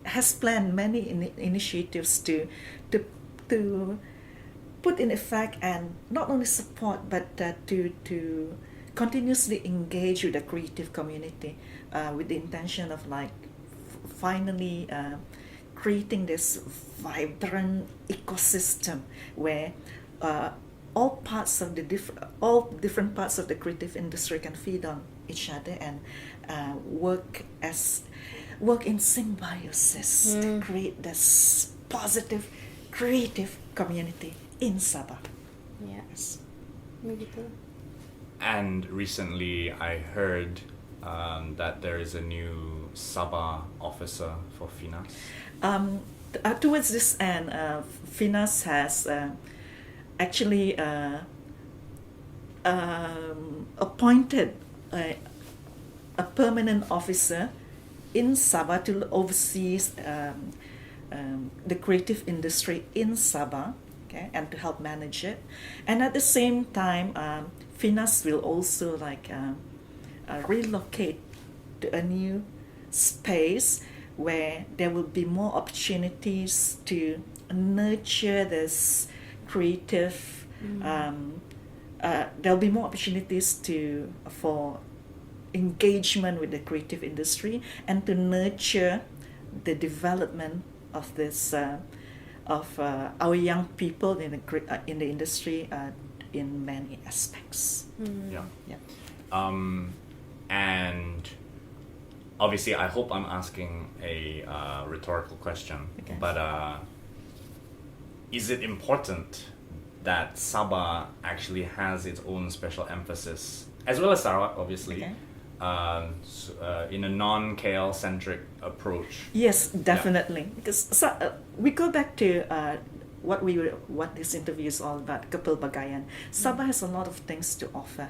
has planned many initiatives to put in effect and not only support but to continuously engage with the creative community with the intention of finally creating this vibrant ecosystem where all different parts of the creative industry can feed on each other and work in symbiosis to create this positive creative community in Sabah. Yeah. Yes. Begitu. And recently, I heard that there is a new Sabah officer for Finas? Towards this end, Finas has actually appointed a permanent officer in Sabah to oversee the creative industry in Sabah, okay, and to help manage it. And at the same time, Finas will also relocate to a new space where there will be more opportunities to nurture this creative. There'll be more opportunities for engagement with the creative industry and to nurture the development of this of our young people in the industry in many aspects. Yeah. Yeah. And obviously, I hope I'm asking a rhetorical question, Okay. but is it important that Sabah actually has its own special emphasis, as well as Sarawak, obviously, Okay. In a non-KL centric approach? Yes, definitely. Because we go back to what this interview is all about, Kepelbagaian. Sabah has a lot of things to offer.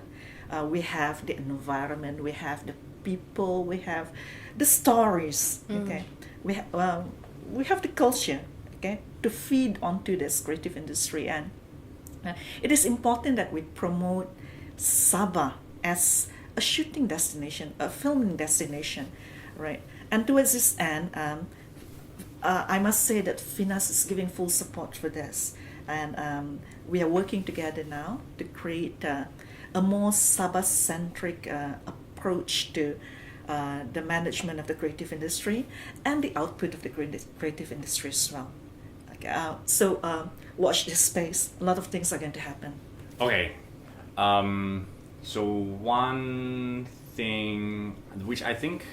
We have the environment, we have the people, we have the stories. Okay, we have the culture. Okay, to feed onto this creative industry, and it is important that we promote Sabah as a shooting destination, a filming destination, right? And towards this end, I must say that Finas is giving full support for this, and we are working together now to create a more Sabah-centric approach to the management of the creative industry and the output of the creative industry as well. Okay, so watch this space. A lot of things are going to happen. Okay. So one thing which I think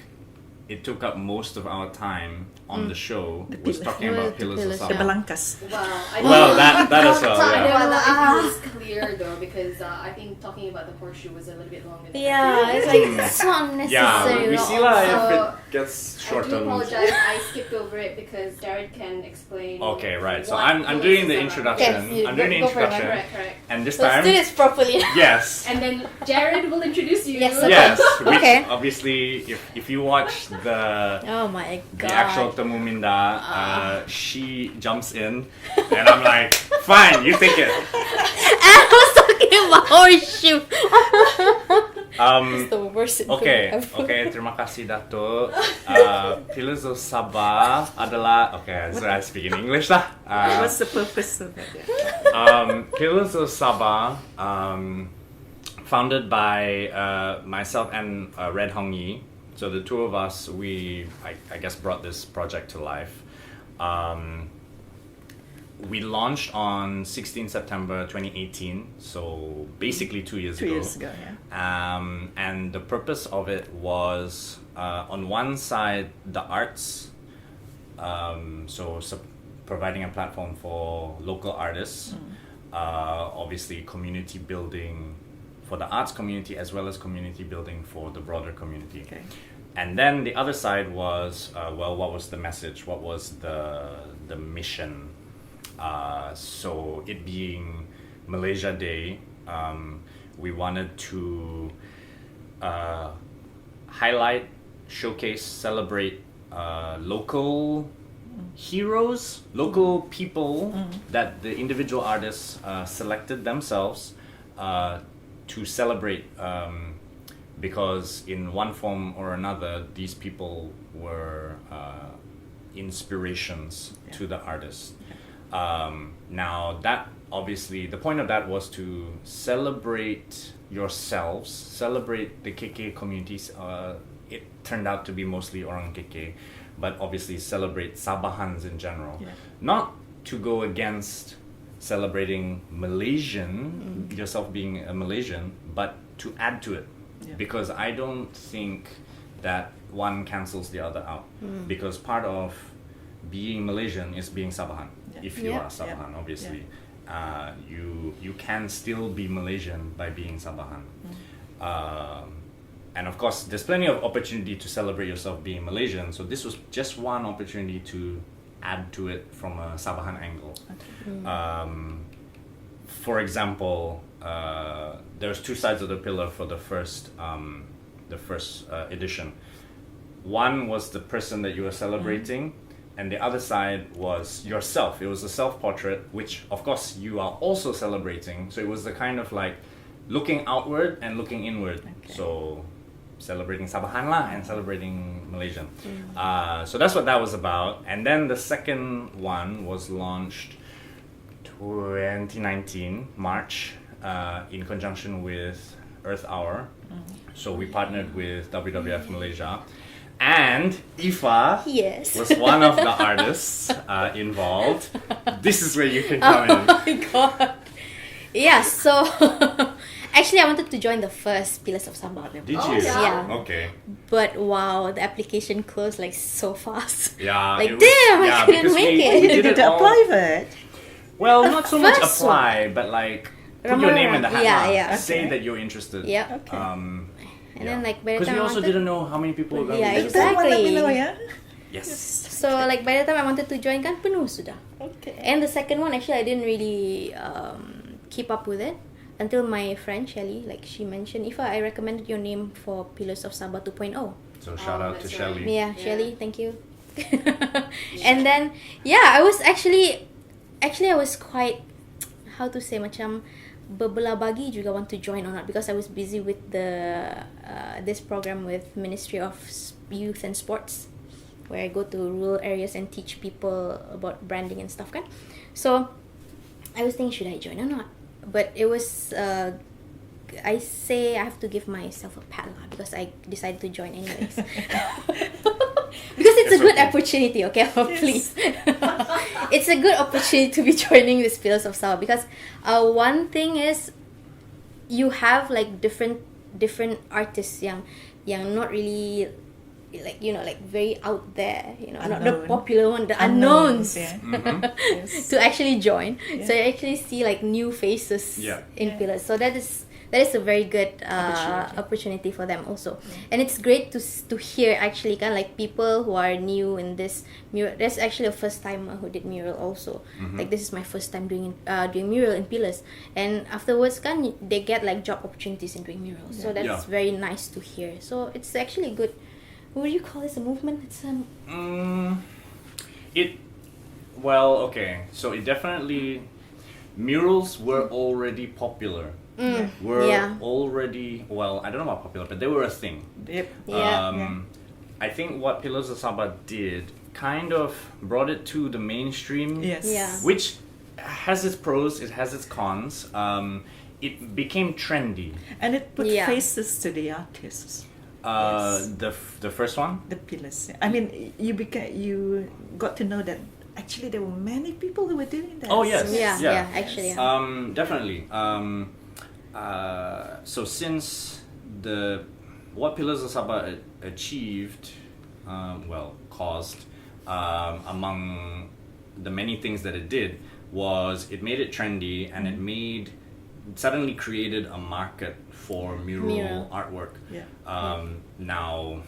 it took up most of our time on the show was talking about Pillars of Pillars, The Sabah. Balancas. Wow. Well, that as well, I yeah. don't know if it was clear though, because I think talking about the horseshoe was a little bit longer. Than Yeah, it's like it's so unnecessary. Yeah, we see lah if So, it gets I do shortened. apologize. I skipped over it because Jared can explain. Okay, right. So what I'm Pillars doing of the Sabah- introduction. Yes, I'm doing the go for it, introduction, Correct. and this Let's time, do this properly. yes. And then Jared will introduce you. Yes, okay. Yes, which Okay. obviously, if you watch the Oh my god. actual Temu Minda, she jumps in, and I'm like, fine, you take it. I was talking about horseshoe. It's the worst intro Okay, ever. okay, terima kasih Dato. Pillars of Sabah adalah, okay, so I speak in English lah. What's the purpose of it? Pillars of Sabah, founded by myself and Red Hong Yi. So the two of us, I guess, brought this project to life. We launched on 16 September 2018, so basically 2 years 2 ago. years ago, yeah. And the purpose of it was, on one side, the arts, providing a platform for local artists, obviously community building for the arts community as well as community building for the broader community. Okay. And then the other side was, what was the message? What was the mission? So it being Malaysia Day, we wanted to highlight, showcase, celebrate local heroes, local people that the individual artists selected themselves to celebrate, because in one form or another, these people were inspirations to the artists. Now that obviously the point of that was to celebrate yourselves, celebrate the KK communities. It turned out to be mostly Orang KK, but obviously celebrate Sabahans in general. Yeah. Not to go against celebrating Malaysian, yourself being a Malaysian, but to add to it. Yeah. Because I don't think that one cancels the other out. Because part of being Malaysian is being Sabahan. Yeah. If you Yeah. are Sabahan, obviously. You can still be Malaysian by being Sabahan. and of course, there's plenty of opportunity to celebrate yourself being Malaysian. So this was just one opportunity to add to it from a Sabahan angle. For example, there's two sides of the pillar for the first edition. One was the person that you were celebrating, and the other side was yourself. It was a self-portrait, which of course you are also celebrating. So it was the kind of like looking outward and looking inward. Okay. So celebrating Sabahan lah and celebrating Malaysian. So that's what that was about. And then the second one was launched 2019 March in conjunction with Earth Hour. So we partnered with WWF Malaysia, and Iffah Yes. was one of the artists involved. This is where you can come in. Oh my god. Yeah, so actually I wanted to join the first Pillars of Sabah. Did you? Oh, yeah. Yeah. Okay. But wow, the application closed like so fast. Yeah. Like it was- damn, I couldn't because make we it. did You it need to all- apply for it. Well, not so much first apply, but like put your name in the hat. Yeah, lah. yeah. Say Okay. that you're interested. Yeah. Okay. And then like by the because time we I also wanted- didn't know how many people were going Yeah, to Next be time, let me Exactly. know, yeah? Yes. So like by the time I wanted to join kan penuh sudah. Okay. And the second one actually I didn't really keep up with it until my friend Shelly, like she mentioned, Iffah, I recommended your name for Pillars of Sabah 2.0. So shout out to that's Shelly. right. Yeah, Yeah. Shelly, thank you. And then yeah, I was actually I was quite, how to say, macam berbelah bagi juga want to join or not, because I was busy with the this program with Ministry of Youth and Sports, where I go to rural areas and teach people about branding and stuff kan. So I was thinking, should I join or not? But it was I say I have to give myself a pat lah, because I decided to join anyways. Because it's a That's good okay. opportunity, okay? Please. It's a good opportunity to be joining this Pillars of Sabah, because one thing is you have like different artists yang not really like, you know, like very out there, you know, not the Unknown. popular one, the unknowns. Yeah. Yes. To actually join, so Yeah. I actually see like new faces Yeah. in Yeah. Pillars. So that is a very good opportunity for them also, and it's great to hear actually kind of like people who are new in this mural. There's actually a first timer who did mural also. Like this is my first time doing mural in Pillars, and afterwards kan they get like job opportunities in doing murals. So that's Yeah. very nice to hear. So it's actually good. What do you call this? A movement? It's Okay. So it definitely, murals were already popular. Were Yeah. already, well, I don't know about popular, but they were a thing. Yep. Yeah. I think what Pillars of Sabah did kind of brought it to the mainstream. Yes. Yeah. Which has its pros, it has its cons. It became trendy. And it put Yeah. faces to the artists. Yes. The first one. The pillars. I mean, you got to know that actually there were many people who were doing that. Oh yes, Yeah, actually, yeah. Definitely. So since what Pillars of Sabah achieved, caused, among the many things that it did, was it made it trendy, and it suddenly created a market for mural artwork. Yeah. Now,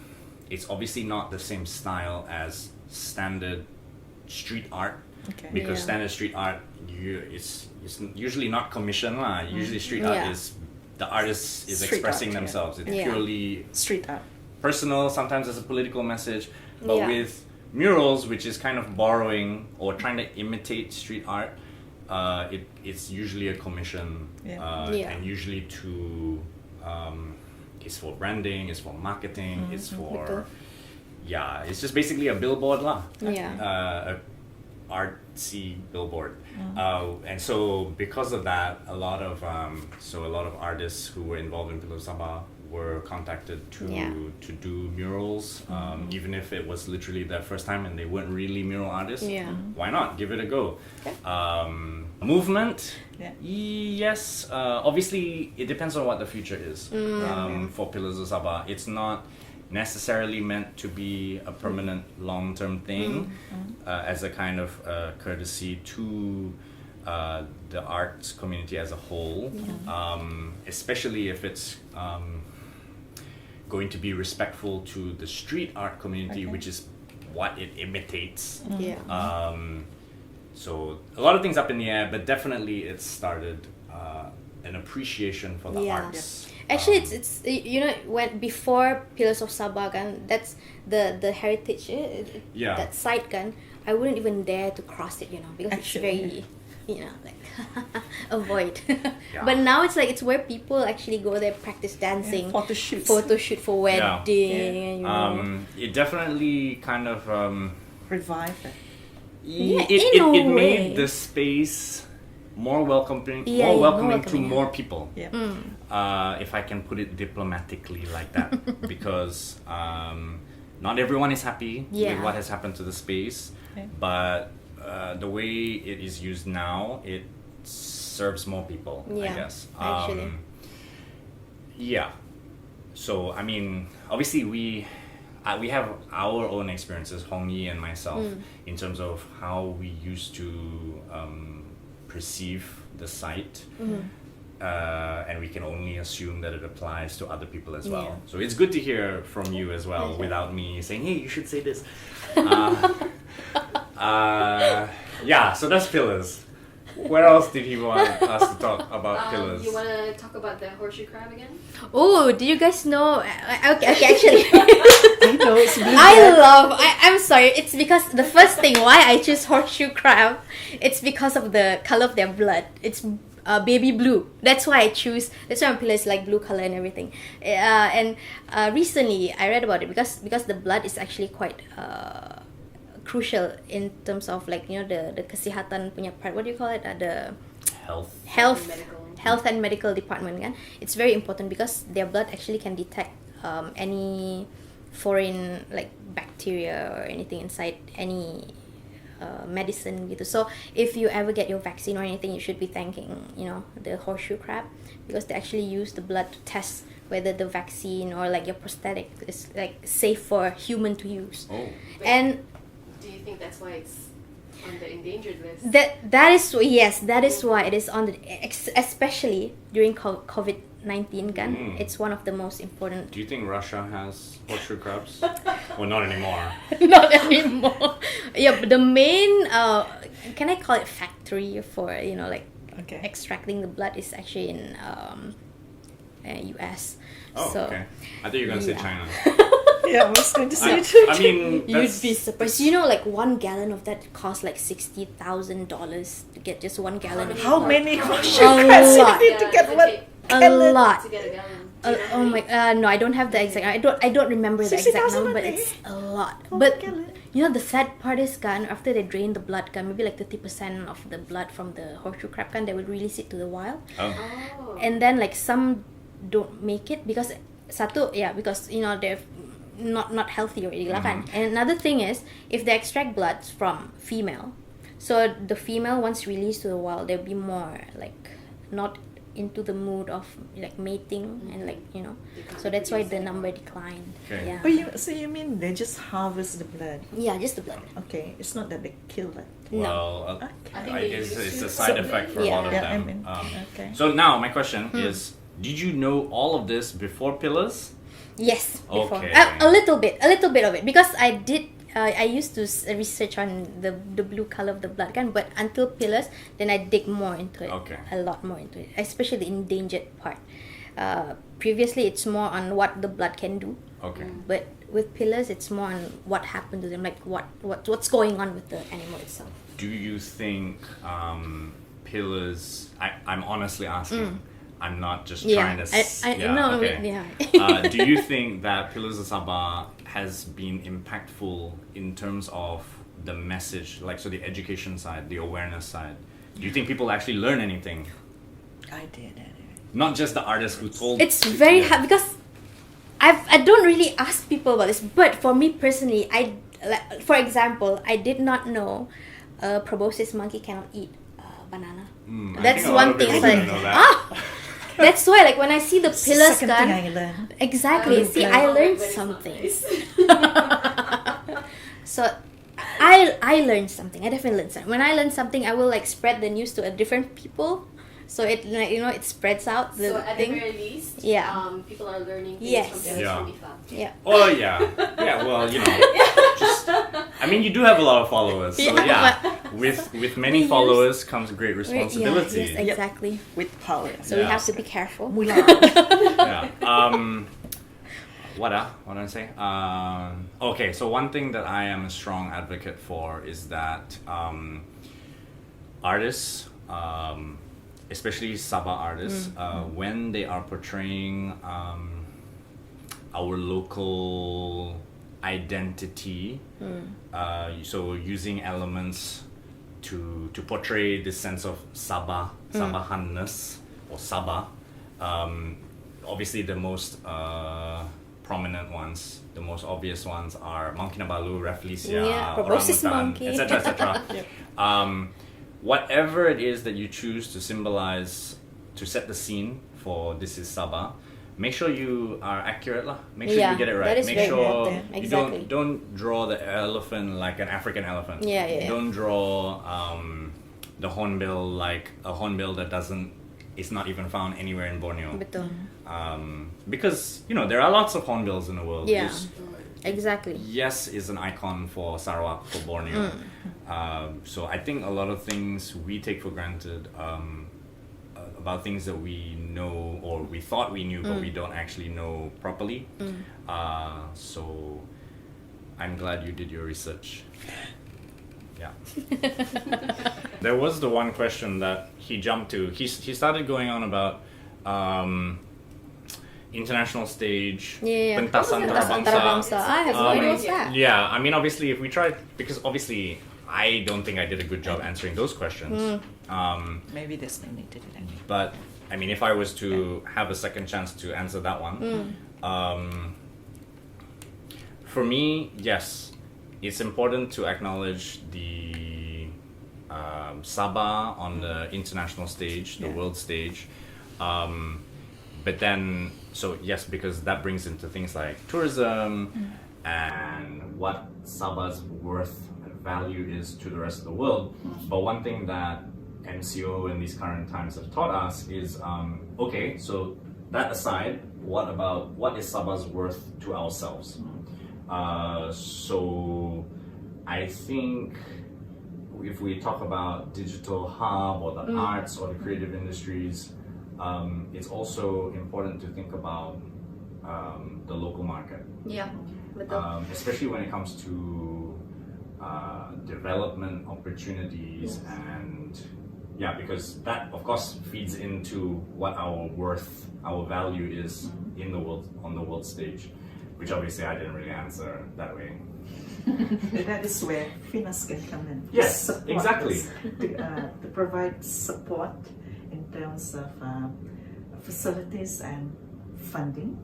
it's obviously not the same style as standard street art, Okay. because Yeah. standard street art it's usually not commissioned lah. Usually street art Yeah. is the artist is Street expressing art, yeah. themselves. It's Yeah. purely Street art. personal, sometimes there's a political message, but Yeah. with murals, which is kind of borrowing or trying to imitate street art, it's usually a commission, Yeah. Yeah. and usually it's for branding, it's for marketing, it's for Betul. it's just basically a billboard lah. Yeah. A artsy billboard, and so because of that, a lot of artists who were involved in Pillars of Sabah were contacted to Yeah. do murals, even if it was literally their first time and they weren't really mural artists. Yeah. Why not give it a go? Okay. Movement. Yeah. Yes. Obviously, it depends on what the future is. For Pillars of Sabah, it's not necessarily meant to be a permanent long-term thing, as a kind of courtesy to the arts community as a whole, especially if it's going to be respectful to the street art community, Okay. which is what it imitates. Yeah. So a lot of things up in the air, but definitely it started an appreciation for the Yeah. arts. Actually, it's you know, when before Pillars of Sabah kan, that's the heritage Yeah. that site kan, I wouldn't even dare to cross it, you know, because Actually, it's very, you know, like avoid. Yeah. But now it's like it's where people actually go there practice dancing, Photo shoots. photo shoot for Yeah. wedding. You know. It definitely kind of Revive it. Yeah, it in a made way. the space more welcoming, Yeah, more yeah, more welcoming to welcoming, more yeah. people. Yeah. If I can put it diplomatically like that, because not everyone is happy Yeah. with what has happened to the space, Okay. but the way it is used now, it serves more people, I Yeah, guess. actually. Yeah. So I mean, obviously we have our own experiences, Hong Yi and myself, in terms of how we used to perceive the site. And we can only assume that it applies to other people as well. Yeah. So it's good to hear from you as well, without me saying, "Hey, you should say this." Yeah. So that's pillars. Where else did he want us to talk about pillars? You want to talk about the horseshoe crab again? Oh, do you guys know? Okay, actually. I know it's blue. I'm sorry, it's because the first thing why I choose horseshoe crab, it's because of the color of their blood. It's baby blue. That's why I choose. That's why my pillar is like blue color and everything. Recently I read about it because the blood is actually quite crucial in terms of, like, you know, the kesihatan punya part. What do you call it? The Health. health and medical department kan. It's very important because their blood actually can detect any foreign, like, bacteria or anything inside any medicine gitu. So if you ever get your vaccine or anything, you should be thanking, you know, the horseshoe crab, because they actually use the blood to test whether the vaccine or like your prosthetic is like safe for human to use. Oh. And Do you think that's why it's on the endangered list? that is why it is on the especially during COVID-19 kan. It's one of the most important. Do you think Russia has horseshoe crabs? Well, not anymore. Not anymore. Yeah, but the main can I call it factory for, you know, like, Okay. extracting the blood is actually in US. Oh, So okay. I thought you were gonna say yeah. China. Yeah, I was going to say I too. mean, you'd that's, be surprised. You know, like 1 gallon of that costs like $60,000 to get just 1 gallon. many How How many many horseshoe A crabs you lot. need to get to one? take- A gallon? lot. To get a gallon. Do you know how Oh many? my! No, I don't have the exact. I don't remember the exact 60,000 number, a but day? it's a lot. Oh, But gallon. you know, the sad part is, kan, after they drain the blood, kan, maybe like 30% of the blood from the horseshoe crab, kan, they would release it to the wild, oh. Oh. and then like some don't make it because because you know they're not healthy already lah kan. And another thing is, if they extract blood from female, so the female once released to the wild, they'll be more like not into the mood of like mating and like, you know, so that's why the number declined. Okay. Yeah. Oh, so you mean they just harvest the blood? Yeah, just the blood. Okay, it's not that they kill it. No. Well, I think I they guess used it's to. a side So- effect for a Yeah. lot of Yeah, I them. mean, okay. So now my question is, did you know all of this before pillars? Yes, before. Okay. A little bit of it, because I did. I used to research on the blue color of the blood, kan, but until pillars, then I dig more into it. Okay. A lot more into it, especially the endangered part. Previously, it's more on what the blood can do, Okay. but with pillars, it's more on what happened to them, like what's going on with the animal itself. Do you think pillars? I'm honestly asking. I'm not just trying to. No, okay. yeah. Do you think that Pillars of Sabah has been impactful in terms of the message, like, so the education side, the awareness side? Do you think people actually learn anything? I did. Not just the artists who told. It's very hard because I don't really ask people about this, but for me personally, for example, I did not know proboscis monkey cannot eat banana. I That's think a lot one of thing. people It's like, didn't know that. that's why, like, when I see the pillars, Second thing kan, I learned. exactly. See, I Oh, learned but it's not something. nice. So I learned something. I definitely learned something. When I learn something, I will like spread the news to a different people, so it like it spreads out the So at thing. the very least, Yeah. people are learning things Yes. from parents Yeah. from Iffah. Yeah. Oh yeah, yeah. Well, just I mean, you do have a lot of followers, so Yeah, with many we use- followers comes great Yeah, responsibility. yes, exactly. With power. So we Yeah. have to be careful. Mulan. Yeah. What did I say? Okay, so one thing that I am a strong advocate for is that artists, especially Sabah artists, when they are portraying our local identity, so using elements to portray this sense of Sabahanness or Sabah. Obviously, the most prominent ones, the most obvious ones are Monkey Kinabalu, Rafflesia, Yeah, proboscis orangutan, monkey. etc., etc. Whatever it is that you choose to symbolize, to set the scene for This Is Sabah, make sure you are accurate lah. Make sure Yeah, you get it that right. is Make very sure important. you Exactly. don't draw the elephant like an African elephant. Yeah. Don't draw the hornbill like a hornbill that is not even found anywhere in Borneo. Betul. Because there are lots of hornbills in the world. Yeah. Yes, Exactly. is an icon for Sarawak, for Borneo. So I think a lot of things we take for granted about things that we know or we thought we knew, but we don't actually know properly. So I'm glad you did your research. Yeah. There was the one question that he jumped to. He started going on about international stage, Yeah. pentasan Pentasan antarabangsa. antarabangsa. I have no idea what's that. Yeah, I mean, obviously, if we try, because obviously, I don't think I did a good job answering those questions. Maybe there's no need to do that. But I mean, if I was to have a second chance to answer that one, for me, yes, it's important to acknowledge the Sabah on the international stage, the world stage. But then, so yes, because that brings into things like tourism and what Sabah's worth and value is to the rest of the world. But one thing that MCO in these current times have taught us is, okay, so that aside, what is Sabah's worth to ourselves? So I think if we talk about digital hub or the arts or the creative industries, it's also important to think about the local market. Yeah. Betul. Especially when it comes to development opportunities and because that of course feeds into what our worth, our value is in the world, on the world stage, which obviously I didn't really answer that way. That is where Finas can come in. Yes, Support exactly. us to provide support in terms of facilities and funding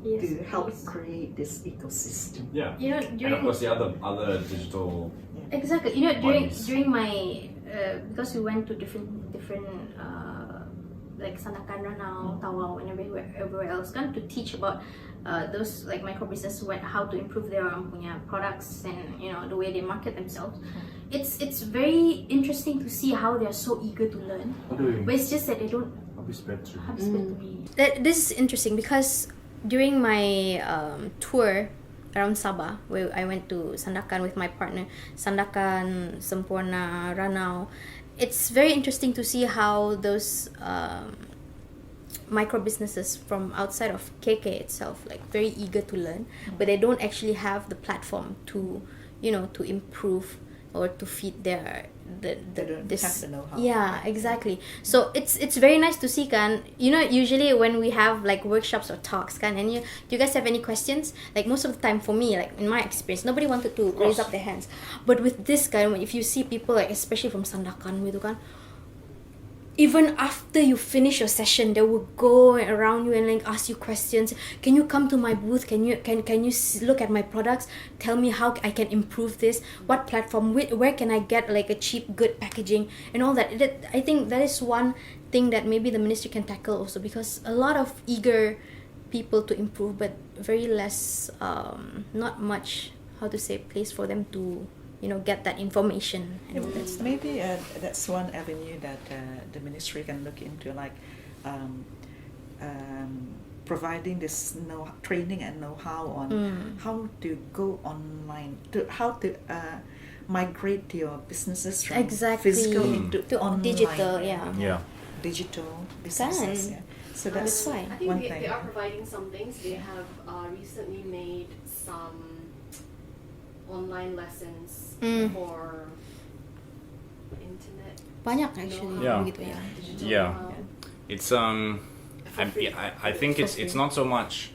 to help create this ecosystem. Yeah. And of course the other digital. Exactly. Bodies. During my because we went to different like Sandakan, Ranau, Tawau, and everywhere else, kan, to teach about those like micro business how to improve their punya products and the way they market themselves. It's very interesting to see how they are so eager to learn, but it's just that they don't. This is interesting because during my tour around Sabah, where I went to Sandakan with my partner, Sandakan, Sempurna, Ranau, it's very interesting to see how those micro businesses from outside of KK itself, like very eager to learn, but they don't actually have the platform to to improve or to feed their They don't have the know-how. Yeah, exactly. So it's very nice to see, kan. Usually when we have like workshops or talks, kan, and do you guys have any questions? Like most of the time for me, like in my experience, nobody wanted to raise up their hands. But with this kind, if you see people like especially from Sandakan gitu kan, even after you finish your session, they will go around you and like ask you questions. Can you come to my booth? Can you look at my products? Tell me how I can improve this. What platform? Where can I get like a cheap, good packaging and all that? I think that is one thing that maybe the ministry can tackle also, because a lot of eager people to improve, but very less, not much. How to say, place for them to get that information and all that stuff. Maybe that's one avenue that the ministry can look into, like providing this training and know-how on how to go online, how to migrate your businesses from Exactly. physical into To online, digital, Yeah. digital businesses. Yeah. So that's why. I think one they thing. are providing some things. They have recently made some online lessons for internet. Banyak actually Yeah. begitu ya. Digital Yeah. know-how. It's For free. I think it's not so much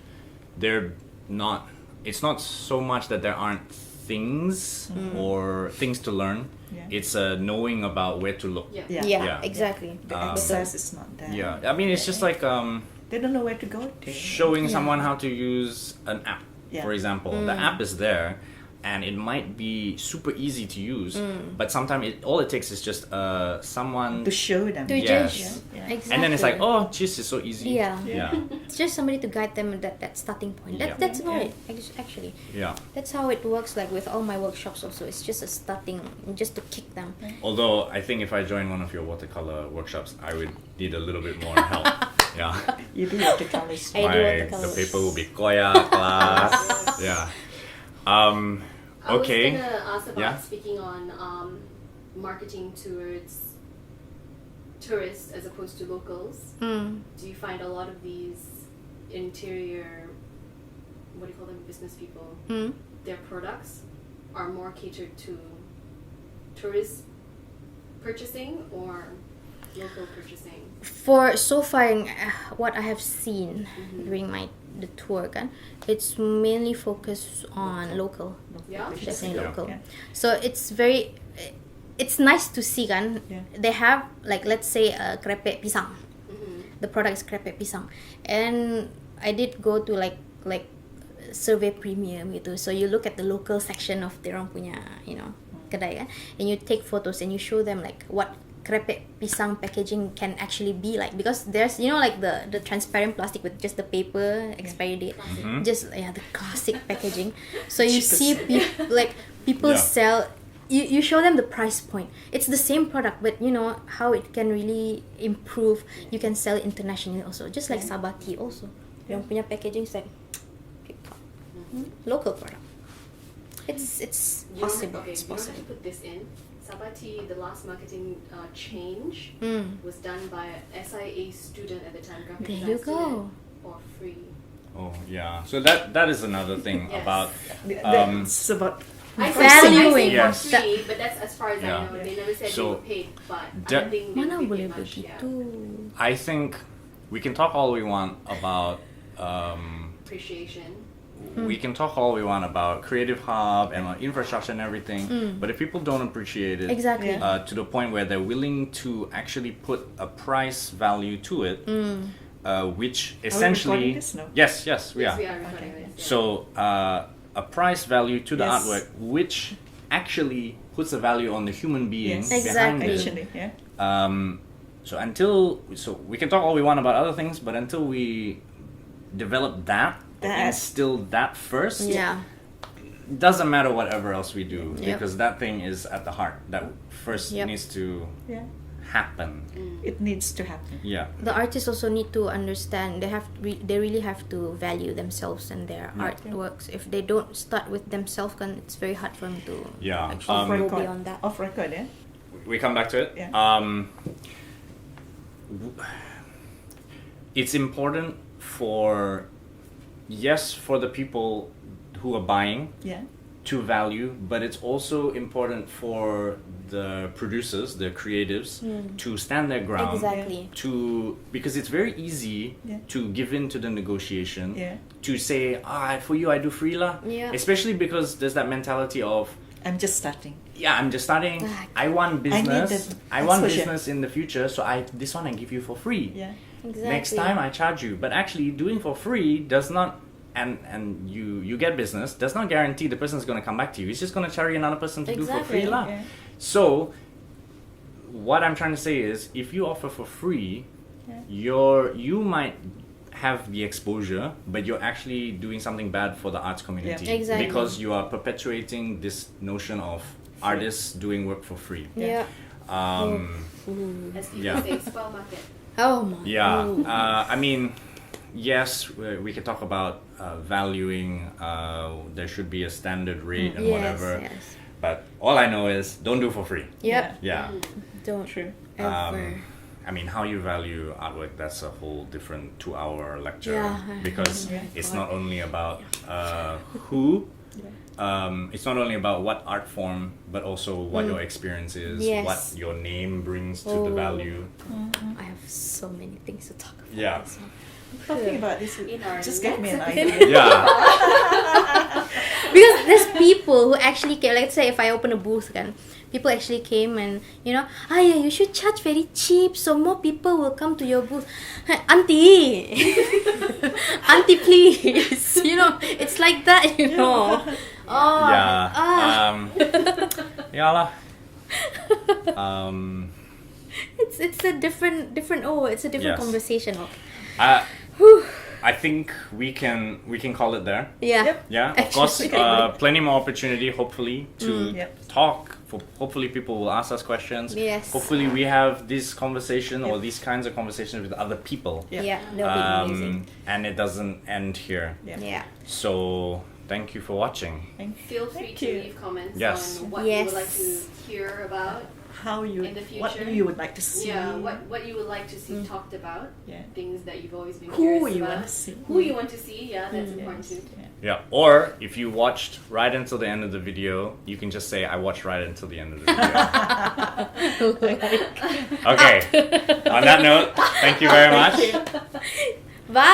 it's not so much that there aren't things or things to learn. Yeah. It's knowing about where to look. Yeah. Yeah. Yeah, Yeah. exactly. The access is not there. Yeah, I mean it's just like They don't know where to go to. showing Yeah. someone how to use an app. Yeah. For example, the app is there, and it might be super easy to use, but sometimes all it takes is just someone To show them. To Yes. just Yeah. exactly. and then it's like, oh, geez, it's so easy. Yeah. Yeah. It's just somebody to guide them at that starting point. Yeah. That's about Yeah. it. Actually, Yeah. that's how it works. Like with all my workshops, also, it's just a starting, just to kick them. Although I think if I join one of your watercolor workshops, I would need a little bit more help. Yeah. You do watercolors. I do The watercolors. paper will be Kaya class. Yeah. Okay. I was gonna ask about Yeah. speaking on marketing towards tourists as opposed to locals. Mm. Do you find a lot of these interior, what do you call them, business people, Mm. their products are more catered to tourist purchasing or local purchasing? For so far, what I have seen during the tour, it's mainly focused on local. Yeah? Definitely Yeah. local. Yeah. So it's nice to see kan. Yeah. They have, like, let's say krepek pisang. Mm-hmm. The product is krepek pisang, and I did go to like survey premium gitu. So you look at the local section of their orang punya kedai kan, and you take photos and you show them like what krepek pisang packaging can actually be like, because there's like the transparent plastic with just the paper expiry date, just the classic packaging. So you Cheapest. see people Yeah. sell. You show them the price point. It's the same product, but how it can really improve. You can sell it internationally also, just like Sabah tea also. Yang punya packaging is like local product. It's You know, possible. okay, It's you know how to possible. put this in? Sabah Tea, the last marketing change was done by an SIA student at the time, graphic There design you go. student, for free. Oh yeah. So that is another thing Yes. about That's about I Valuing. say for Yes. free, but that's as far as Yeah. I know. They never said So, they were paid, but I da- don't think they Mana were boleh paid much. begitu? Yeah. I think we can talk all we want about Appreciation. we can talk all we want about creative hub and infrastructure and everything, but if people don't appreciate it Exactly. Yeah. to the point where they're willing to actually put a price value to it, which essentially recording this now? yes we Yes, are. we are recording this. Yeah. So a price value to the Yes. artwork, which actually puts a value on the human being Yes. behind Exactly. it. actually, yeah. So we can talk all we want about other things, but until we develop that, That. instill that first, Yeah. doesn't matter whatever else we do, Yep. because that thing is at the heart. That first Yep. needs to Yeah. happen. It needs to happen. Yeah. The artists also need to understand they really have to value themselves and their artworks. If they don't start with themselves, it's very hard for them to Yeah. actually go beyond that. Off record, yeah. We come back to it. Yeah. It's important for the people who are buying Yeah. to value, but it's also important for the producers, the creatives, to stand their ground. Exactly. Because it's very easy Yeah. to give in to the negotiation, Yeah. to say, for you I do free lah. Yeah. Especially because there's that mentality of, I'm just starting. I'm just starting. I want need business. the I want exposure. business in the future, so this one I give you for free. Yeah. Exactly. Next time I charge you. But actually doing for free does not, and you get business, does not guarantee the person's going to come back to you. He's just going to charge another person to do for free Exactly. lah. Yeah. So what I'm trying to say is, if you offer for free, you might have the exposure, but you're actually doing something bad for the arts community. Yeah. Exactly. Because you are perpetuating this notion of artists doing work for free. Yeah. As people Yeah. say, spoil market. Oh my. Yeah, Ooh. I mean, yes, we could talk about valuing. There should be a standard rate and Yes, whatever. yes. But all I know is don't do for free. Yep. Yeah. Don't True. ever. I mean, how you value artwork, that's a whole different 2-hour lecture. Yeah. Because Yeah. it's not only about who, it's not only about what art form, but also what your experience is, Yes. what your name brings to the Oh. value. I have so many things to talk about. Yeah. This one. Talking about this, In our just gave me an next idea. Yeah. Because there's people who actually came. Let's say if I open a booth, kan, people actually came and yeah, you should charge very cheap so more people will come to your booth. Auntie, auntie, please. It's like that. Oh, Yeah. Yeah lah. it's a different. It's a different Yes. conversation. I think we can call it there. Yeah. Yep. Yeah, of Actually, course. okay. Plenty more opportunity, hopefully, to Yep. talk. Hopefully, people will ask us questions. Yes. Hopefully, we have this conversation or these kinds of conversations with other people. Yeah. That'll be amazing. And it doesn't end here. Yeah. So, thank you for watching. Feel free Thank to you. leave comments Yes. on what you would like to Yes. hear about. How you, In the what future. you would like to see. Yeah, what you would like to see talked about. Yeah. Things that you've always been Who curious you about. want to see. Who you want to see, yeah, that's important too. Yeah. Yeah. Or if you watched right until the end of the video, you can just say, "I watched right until the end of the video." Okay. On that note, thank you very much. Bye.